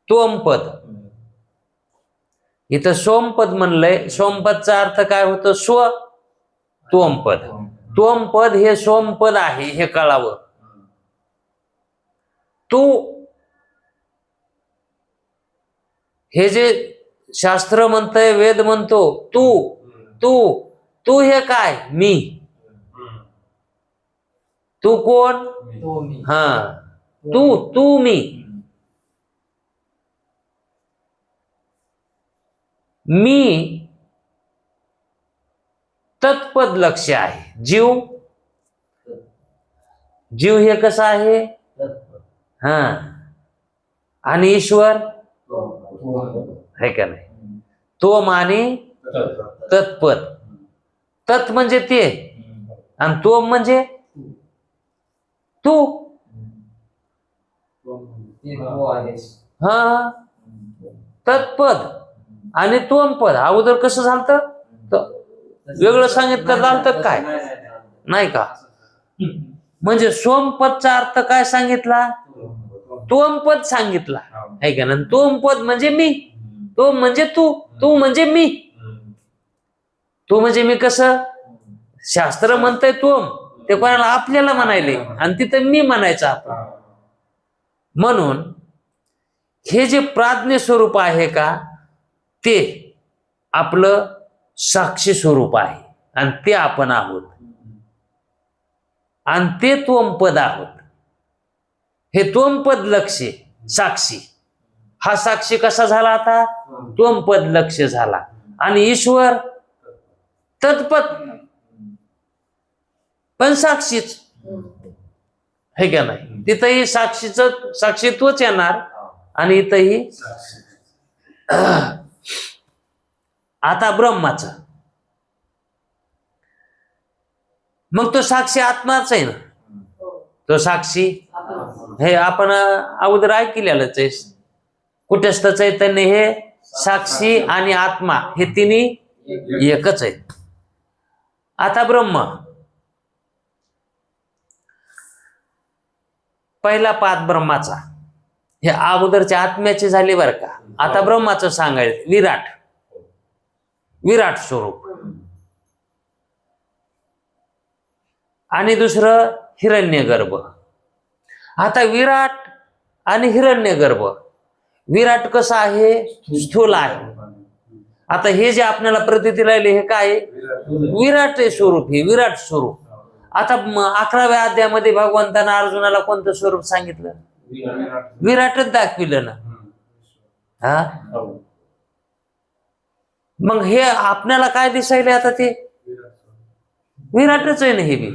तोमपद, इथं सोमपद म्हणलंय. सोमपदचा अर्थ काय होतो? स्व. तोमपद, तोमपद हे सोमपद आहे हे कळावं. तू हे जे शास्त्र म्हणतंय, वेद म्हणतो तू तू तू हे काय? मी. तू कोण? तो मी. हा, तू तू मी. मी तत्पद लक्ष आहे. जीव, जीव हे कसं आहे? हा, आणि ईश्वर आहे का नाही? तोम आणि तत्पद. तत् म्हणजे ते, आणि तोम म्हणजे तू. हा, तत्पद आणि तोमपद अगोदर कसं झालं? वेगळं सांगितलं झालं काय? नाही का? म्हणजे सोमपदचा अर्थ काय सांगितला? तोमपद सांगितला आहे का नाही? तोमपद म्हणजे मी, तो म्हणजे तू, तू म्हणजे मी. तू म्हणजे मी कसं? शास्त्र म्हणतंय तोम, ते कोणाला? आपल्याला म्हणायले, आणि तिथं मी म्हणायचं आपण. म्हणून हे जे प्राज्ञ स्वरूप आहे का, ते आपलं साक्षी स्वरूप आहे, आणि ते आपण आहोत, आणि ते तोमपद आहोत. हे तोमपद लक्ष साक्षी. हा साक्षी कसा झाला आता? तोमपद लक्ष झाला. आणि ईश्वर तत्पद पण साक्षीच हे का नाही? तिथंही साक्षीत्वच येणार, आणि इथंही. आता ब्रह्माचं, मग तो साक्षी आत्माच आहे ना? तो साक्षी हे आपण अगोदर ऐकलेलंच आहे. कुटस्थ चैतन्य हे साक्षी आणि आत्मा हे तिन्ही एकच आहे. आता ब्रह्म, पहिला पाद ब्रह्माचा, हे अगोदरच्या आत्म्याचे झाले बरं का. आता ब्रह्माचं सांगायचं, विराट, विराट स्वरूप. आणि दुसरं हिरण्यगर्भ. आता विराट आणि हिरण्यगर्भ. विराट कसं आहे? स्थूल आहे. आता हे जे आपल्याला प्रतीती राहिले हे काय? विराट स्वरूप, हे विराट स्वरूप. आता 11व्या अध्यायामध्ये भगवंतांना अर्जुनाला कोणतं स्वरूप सांगितलं? विराटच दाखविलं ना. हा मग हे आपल्याला काय दिसायला आता ते विराटच आहे ना हे बी.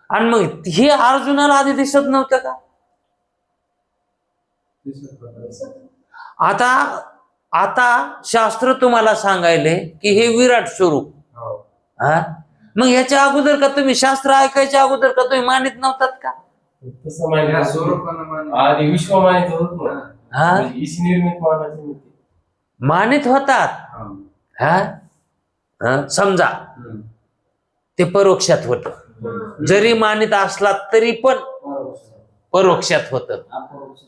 आणि मग हे अर्जुनाला आधी दिसत नव्हतं का? आता आता शास्त्र तुम्हाला सांगायले की हे विराट स्वरूप. हा मग ह्याच्या अगोदर का तुम्ही शास्त्र ऐकायच्या अगोदर का तुम्ही मानित नव्हतात का? तसं आधी विश्व मानित होत ना. हा ईश निर्मित मानायचं होते. मानित होतात. हा समजा ते परोक्षात होत, जरी मानित असला तरी पण परोक्षात होत.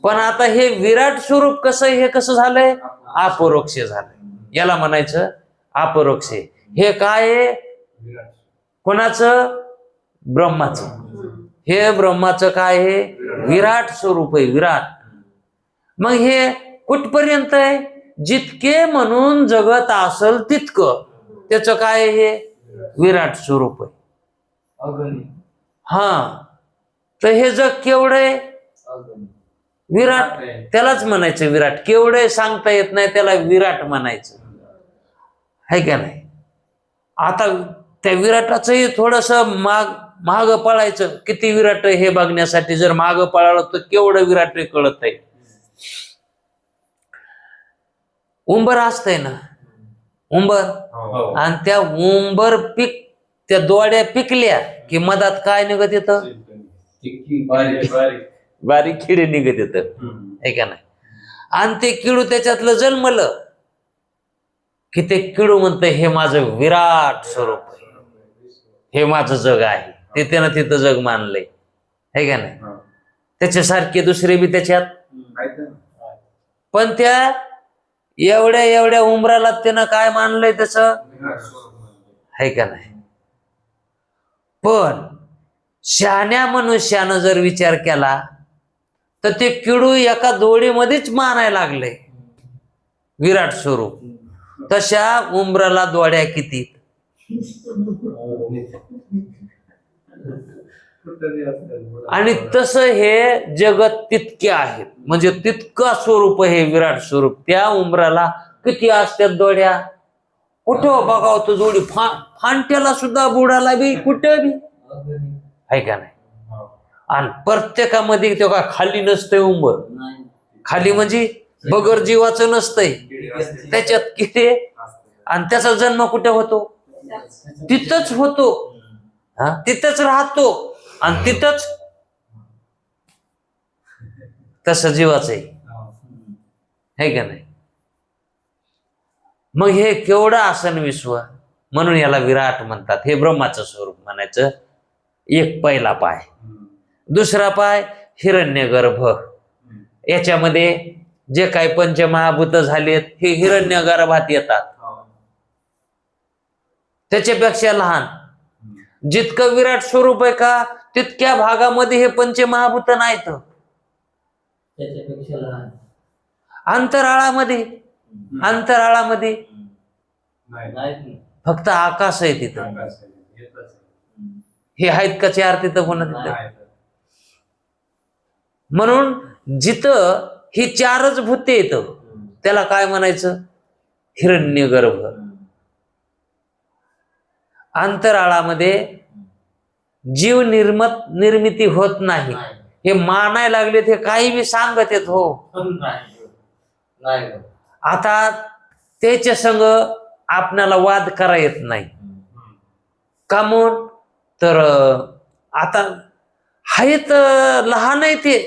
पण आता हे विराट स्वरूप कसं, हे कसं झालंय? अपरोक्ष झालंय. याला म्हणायचं अपरोक्ष. हे काय आहे? कोणाचं? ब्रह्माचं. हे ब्रह्माचं काय आहे? विराट स्वरूप आहे, विराट. मग हे कुठपर्यंत आहे? जितके म्हणून जगत असल तितकं त्याचं काय आहे? हे विराट स्वरूप आहे. हा तर हे जग केवढं आहे? विराट. त्यालाच म्हणायचं विराट. केवढे सांगता येत नाही, त्याला विराट म्हणायचं, है का नाही? आता त्या विराटाचंही थोडस माग पळायचं. किती विराट हे बघण्यासाठी जर माग पळालं तर केवढं विराट कळत आहे. उंबर असतंय ना, उंबर. आणि त्या उंबर त्या दोड्या पिकल्या की मधात काय निघत येतं? बारीक किडे निघत येत, आहे का नाही? आणि ते किडू त्याच्यातलं जन्मलं की ते किडू म्हणतं हे माझं विराट स्वरूप आहे, हे माझं जग आहे. ते त्यानं तिथं जग मानलंय, है का नाही? त्याच्यासारखे दुसरे बी त्याच्यात. पण त्या एवढ्या एवढ्या उंबराला त्यानं काय मानलंय? त्याच, है का नाही? पण शहाण्या मनुष्यानं जर विचार केला तर ते किडू एका दोडीमध्येच मानायला लागले विराट स्वरूप. तशा उंबराला दोड्या किती? आणि तसं हे जगत तितके आहेत, म्हणजे तितका स्वरूप हे विराट स्वरूप. त्या उंबराला किती असतात दोड्या? कुठं बघावं तो जोडी फांट्याला सुद्धा बुडाला बी कुठं बी, आहे का नाही? आणि प्रत्येकामध्ये तो काय खाली नसतंय उंबर. खाली म्हणजे बगर जीवाचं नसतंय, त्याच्यात किती. आणि त्याचा जन्म कुठे होतो? तिथंच होतो, तिथंच राहतो आणि तिथंच. तसं जीवाचं आहे का नाही? मग हे केवढं आसन विश्व, म्हणून याला विराट म्हणतात. हे ब्रह्माचं स्वरूप म्हणायचं. एक पहिला पाय. दुसरा पाय हिरण्यगर्भ. याच्यामध्ये जे काही पंचमहाभूत झालेत हे हिरण्यगर्भात येतात. त्याच्यापेक्षा लहान जितकं विराट स्वरूप आहे का तितक्या भागामध्ये हे पंचमहाभूत नाहीत. त्याच्यापेक्षा लहान अंतराळामध्ये, अंतराळामध्ये फक्त आकाश आहे तिथं. हे आहेत का चार तिथं? कोणा तिथं? म्हणून जिथं ही चारच भूते येत त्याला काय म्हणायचं? हिरण्यगर्भ. अंतराळामध्ये जीव निर्मिती होत नाही. हे मानायला लागलेत, हे काही बी सांगत येत. हो, आता त्याच्या संग आपल्याला वाद करा येत नाही. का म्हणून? तर आता हाय तर लहान आहे ते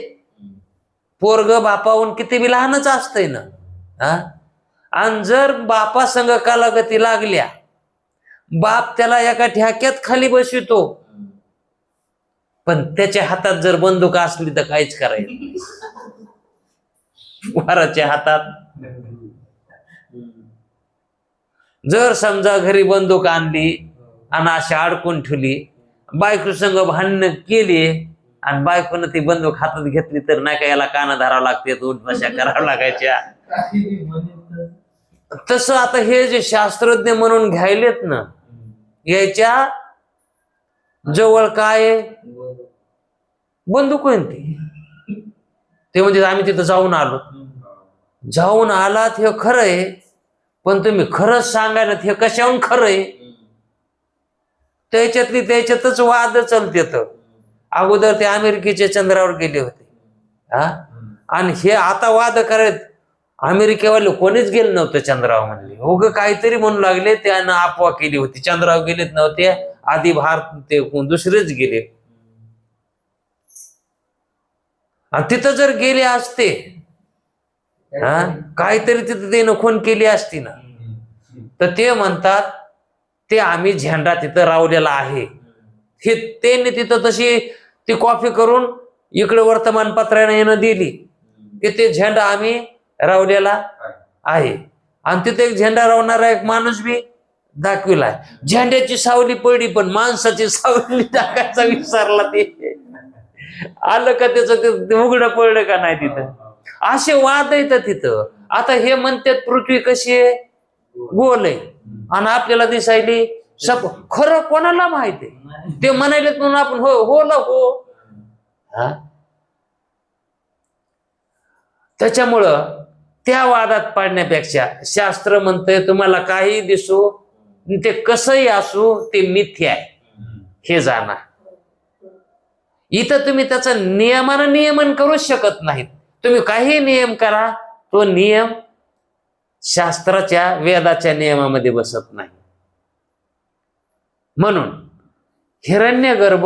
पोरग, बापाहून किती बी लहानच असतंय ना. आणि जर बापा संग कालागती लागल्या, बाप त्याला एका ठ्याक्यात खाली बसवितो, पण त्याच्या हातात जर बंदूक असली तर काहीच करायचं. वाराच्या हातात जर समजा घरी बंदूक आणली आणि अशी अडकून ठेवली, बायको संग भांडण केली आणि बायकोनं ती बंदूक हातात घेतली तर नाही का याला कान धरावं लागते, उठबशा करावं लागायच्या. तसं आता हे जे शास्त्रज्ञ म्हणून घ्यायलेत ना, याच्या जवळ काय बंदूक कोणती ते म्हणजे आम्ही तिथं जाऊन आलो, जाऊन आलात हे खरंय, पण तुम्ही खरंच सांगायला हे कशाहून खरंय, त्याच्यातच वाद चालतेत. अगोदर ते अमेरिकेच्या चंद्रावर गेले होते, हा, आणि हे आता वाद करत अमेरिकेवाले कोणीच गेलं नव्हतं चंद्रावर. म्हणले उग काहीतरी म्हणू लागले, त्यानं अफवा केली होती, चंद्रावर गेलेत नव्हते, आधी भारत ते दुसरेच गेले. आणि तिथं जर गेले असते, हा, काहीतरी तिथं ते खून केली असती ना, तर ते म्हणतात ते आम्ही झेंडा तिथं रावलेला आहे, हे त्यांनी तिथं तशी ती कॉपी करून इकडे वर्तमानपत्राने येणं दिली की ते झेंडा आम्ही रावलेला आहे. आणि तिथे एक झेंडा रावणारा एक माणूस बी दाखविलाय. झेंड्याची सावली पडली, पण माणसाची सावली टाकायचा विसरला. ते आलं का त्याचं ते उघडं पडलं का नाही तिथं. असे वाद येतात तिथं. आता हे म्हणतात पृथ्वी कशी आहे, गोल आहे, आणि आपल्याला दिसायली सप. खरं कोणाला माहित आहे, ते म्हणालेत म्हणून आपण हो हो ना हो. हा, त्याच्यामुळं त्या वादात पाडण्यापेक्षा शास्त्र म्हणतंय तुम्हाला काही दिसू, ते कसंही असू, ते मिथ्या आहे हे जाणा. इथं तुम्ही त्याचं नियमन करूच शकत नाहीत. तुम्ही काही नियम करा, तो नियम शास्त्राच्या वेदाच्या नियमामध्ये बसत नाही. म्हणून हिरण्यगर्भ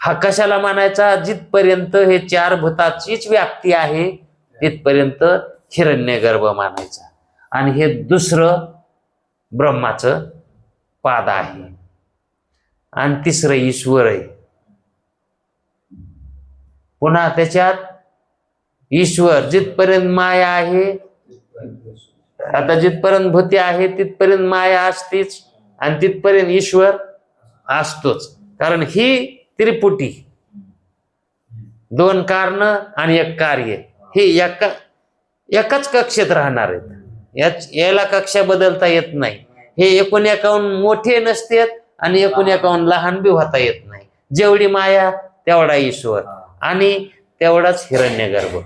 हा कशाला मानायचा, जिथपर्यंत हे चार भूताचीच व्याप्ती आहे तिथपर्यंत हिरण्यगर्भ मानायचा. आणि हे दुसरं ब्रह्माचं पाद आहे, आणि तिसरं ईश्वर आहे. पुन्हा त्याच्यात ईश्वर, जिथपर्यंत माया आहे, आता जिथपर्यंत भूती आहे तिथपर्यंत माया असतीच, आणि तिथपर्यंत ईश्वर असतोच. कारण ही त्रिपुटी, दोन कारण आणि एक कार्य, हे एकाच कक्षेत राहणार आहेत. याला कक्षा बदलता येत नाही. हे एकूण एकाहून मोठे नसतात आणि एकूण एकाहून लहान बी होता येत नाही. जेवढी माया तेवढा ईश्वर, आणि तेवढाच हिरण्यगर्भ,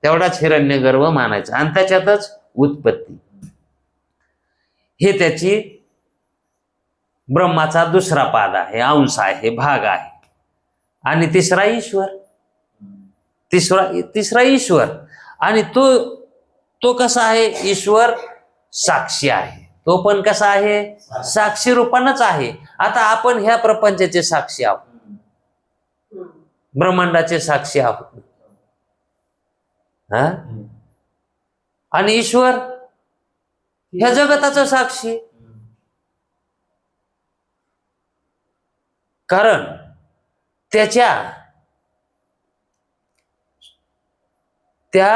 तेवढाच हिरण्यगर्भ मानायचा. आणि त्याच्यातच उत्पत्ती, हे त्याची ब्रह्माचा दुसरा पाद आहे, अंश आहे, भाग आहे. आणि तिसरा ईश्वर, तिसरा ईश्वर. आणि तो कसा आहे, ईश्वर साक्षी आहे. तो पण कसा आहे, साक्षी रूपानच आहे. आता आपण ह्या प्रपंचाचे साक्षी आहोत, ब्रह्मांडाचे साक्षी आहोत, हा, आणि ईश्वर ह्या जगताचा साक्षी. कारण त्या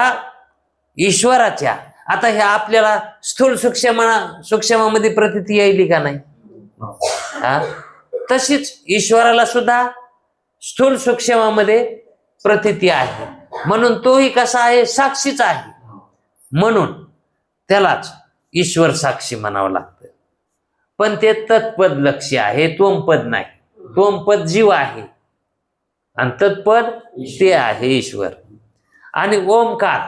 ईश्वराच्या, आता ह्या आपल्याला स्थूल सूक्ष्मामध्ये प्रतीती येईल का नाही, हा, तशीच ईश्वराला सुद्धा स्थूल सूक्ष्मामध्ये प्रतीती आहे. म्हणून तोही कसा आहे, साक्षीच आहे. म्हणून त्यालाच ईश्वर साक्षी म्हणावं लागतं. पण ते तत्पद लक्ष्य आहे, त्वमपद नाही. त्वमपद जीव आहे आणि तत्पद ते आहे ईश्वर. आणि ओमकार,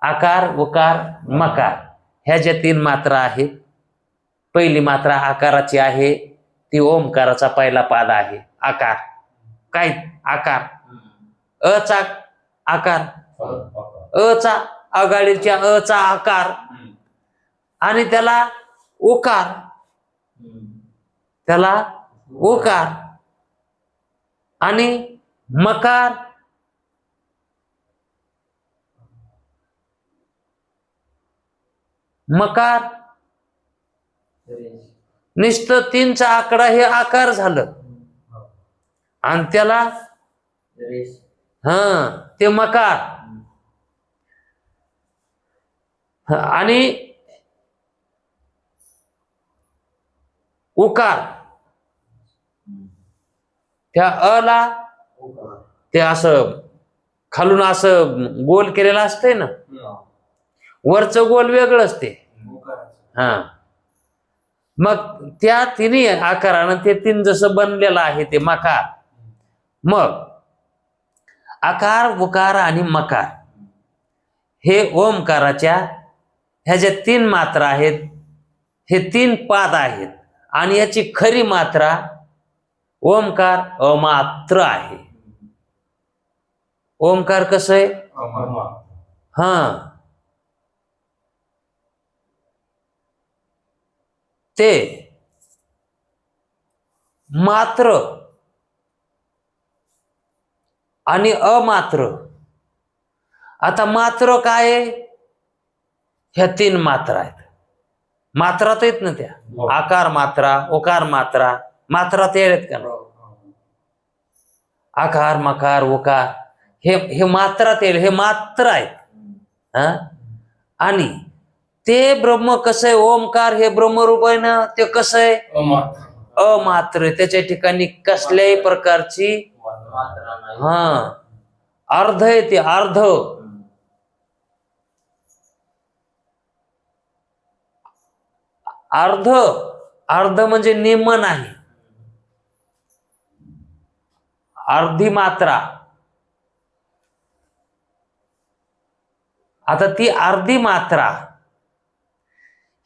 आकार, उकार, मकार, ह्या ज्या 3 मात्रा आहेत, पहिली मात्रा आकाराची आहे, ती ओमकाराचा पहिला पाद आहे. आकार काय, आकार, अचा आकार, अचा आघाडीच्या अचा आकार, आणि त्याला उकार, त्याला उकार, आणि मकार, मकार नुसतं 3चा आकडा हे आकार झालं, आणि त्याला ते मकार. आणि उकार, त्या अला ते असं खालून असं गोल केलेलं असतंय ना, वरचं गोल वेगळं असते. हा, मग त्या 3 आकारानं ते 3 जसं बनलेलं आहे ते मकार. मग आकार, उकार आणि मकार हे ओमकाराच्या ह्या ज्या 3 मात्रा आहेत, हे 3 पाद आहेत आणि याची खरी मात्रा ओमकार अमात्र आहे. ओमकार कसं आहे? हा, ते मात्र आणि अमात्र. आता मात्र काय आहे? ह्या 3 मात्रा आहेत. मात्रा तर येत ना त्या, आकार मात्रा, ओकार मात्रा, मात्रा ते आहेत का नाही? आकार मकार ओकार हे मात्रा ते, हे मात्र आहेत. हा, आणि ते ब्रह्म कसं आहे? ओमकार हे ब्रह्मरूप आहे ना, ते कसं आहे? अमात्र आहे. त्याच्या ठिकाणी कसल्याही प्रकारची अर्ध आहे, ते अर्ध. अर्ध अर्ध म्हणजे निम्म नाही, अर्धी मात्रा. आता ती अर्धी मात्रा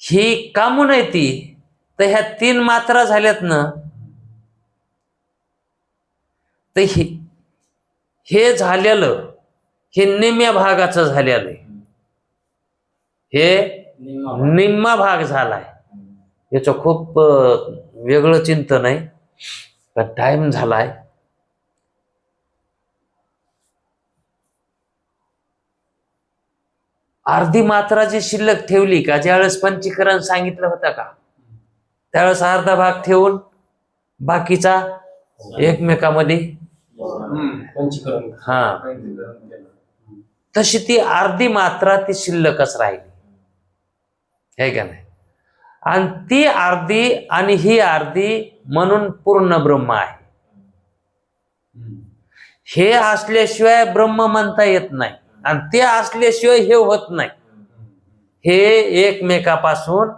ही का म्हणून आहे ती? तर ह्या 3 मात्रा झाल्यात ना, तर हे झालेलं, हे निम्म्या भागाचं झालेलं आहे. हे निम्मा भाग झालाय. याचं खूप वेगळं चिंतन आहे, पण टाइम झालाय. अर्धी मात्रा जी शिल्लक ठेवली का, ज्यावेळेस पंचीकरण सांगितलं होतं का, त्यावेळेस अर्धा भाग ठेवून बाकीचा एकमेकामध्ये तशी ती अर्धी मात्रा ती शिल्लकच राहिली, है का नाही? आणि ती अर्धी आणि ही अर्धी म्हणून पूर्ण ब्रह्म आहे. हे असल्याशिवाय ब्रह्म म्हणता येत नाही, आणि ते असल्याशिवाय हे होत नाही. हे एकमेकापासून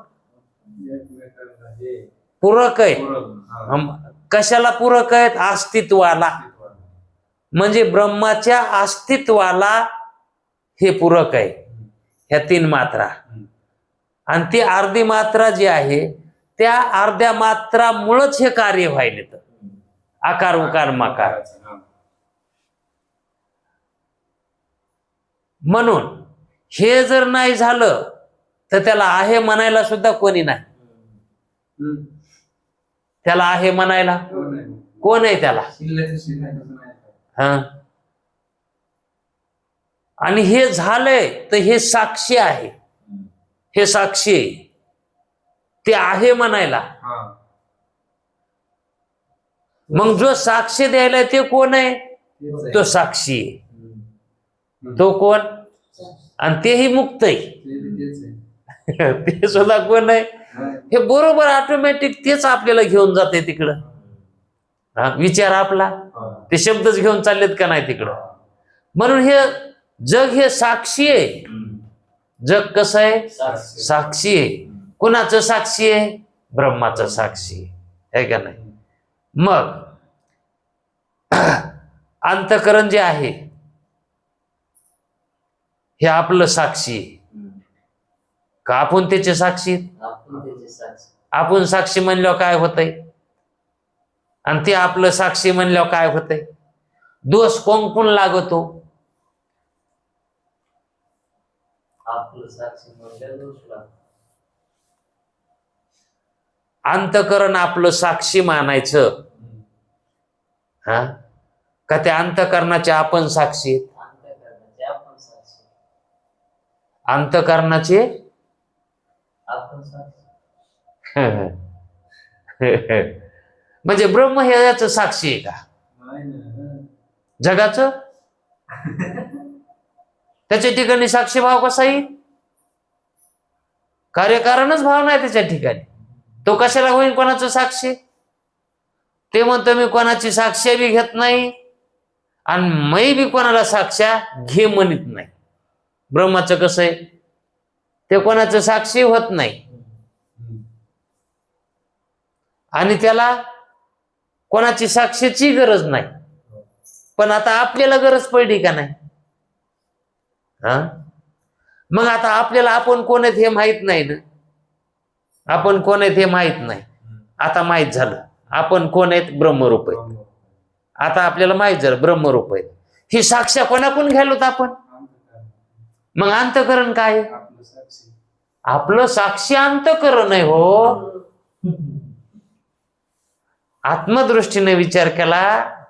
पूरक आहे. कशाला पूरक आहेत? अस्तित्वाला. म्हणजे ब्रह्माच्या अस्तित्वाला हे पूरक आहे, ह्या 3 मात्रा. आणि ती अर्धी मात्रा जी आहे, त्या अर्ध्या मात्रामुळेच हे कार्य व्हायले. तर आकार उकार मकार. म्हणून हे जर नाही झालं तर त्याला आहे म्हणायला सुद्धा कोणी नाही. त्याला आहे म्हणायला कोण आहे त्याला? हा, आणि हे झालंय तर हे साक्षी आहे. हे साक्षी आहे, ते आहे म्हणायला. मग जो साक्षी द्यायला ते कोण आहे? तो साक्षी आहे. तो कोण? आणि तेही मुक्त आहे. ते सुद्धा कोण आहे? हे बरोबर ऑटोमॅटिक तेच आपल्याला घेऊन जाते तिकडं. विचार आपला ते शब्दच घेऊन चाललेत का नाही तिकडं. म्हणून हे जग हे साक्षी आहे. जग कसं आहे? साक्षी आहे. कुणाचं साक्षी आहे? ब्रह्माचं साक्षी आहे का नाही? मग अंतःकरण जे आहे हे आपलं साक्षी आहे का आपण त्याचे साक्षी? आपण साक्षी म्हणल्यावर काय होतंय, आणि ते आपलं साक्षी म्हणल्यावर काय होतंय? दोष कोण लागतो? आपलं साक्षी म्हणल्यावर दोष लागतो. अंतःकरण आपलं साक्षी मानायचं, हा का त्या अंतःकरणाचे आपण साक्षी? अंतःकरणाचे आपण साक्षी. म्हणजे ब्रह्म हे याचं साक्षी आहे का जगाचं? त्याच्या ठिकाणी साक्षी भाव कसा येईल? कार्यकारणच भाव नाही त्याच्या ठिकाणी. तो कशाला होईल कोणाचं साक्षी? ते म्हणतो मी कोणाची साक्ष्या बी घेत नाही आणि मी बी कोणाला साक्षा घे म्हणत नाही. ब्रह्माचं कसं आहे? ते कोणाचं साक्षी होत नाही आणि त्याला कोणाची साक्षीची गरज नाही. पण आता आपल्याला गरज पडली का नाही? हा, मग आता आपल्याला आपण कोण आहेत हे माहित नाही ना, आपण कोण आहेत हे माहित नाही. आता माहित झालं आपण कोण आहेत, ब्रह्मरूप आहेत. आता आपल्याला माहित झालं ब्रह्मरूप आहेत. ही साक्ष कोणाकडून घ्यायलोत आपण? मग अंतःकरण काय? आपलं साक्षी अंतःकरण आहे हो. आत्मदृष्टीने विचार केला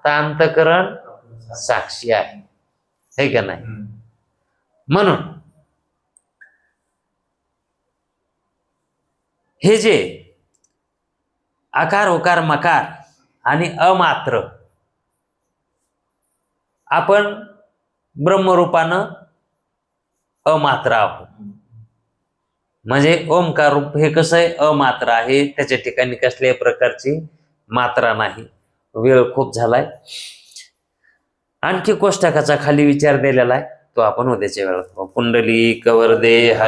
तर अंतःकरण साक्षी आहे, हे का नाही? म्हणून हे जे आकार उकार मकार आणि अमात्र, आपण ब्रह्मरूपानं अमात्र आहोत. म्हणजे ओमकार रूप हे कसं आहे, अमात्र आहे. त्याच्या ठिकाणी कसल्याही प्रकारची मात्रा नाही. वेळ खूप झालाय. आणखी कोष्टकाचा खाली विचार दिलेला आहे, तो आपण उद्याच्या वेळात. पुंडलिक वरदे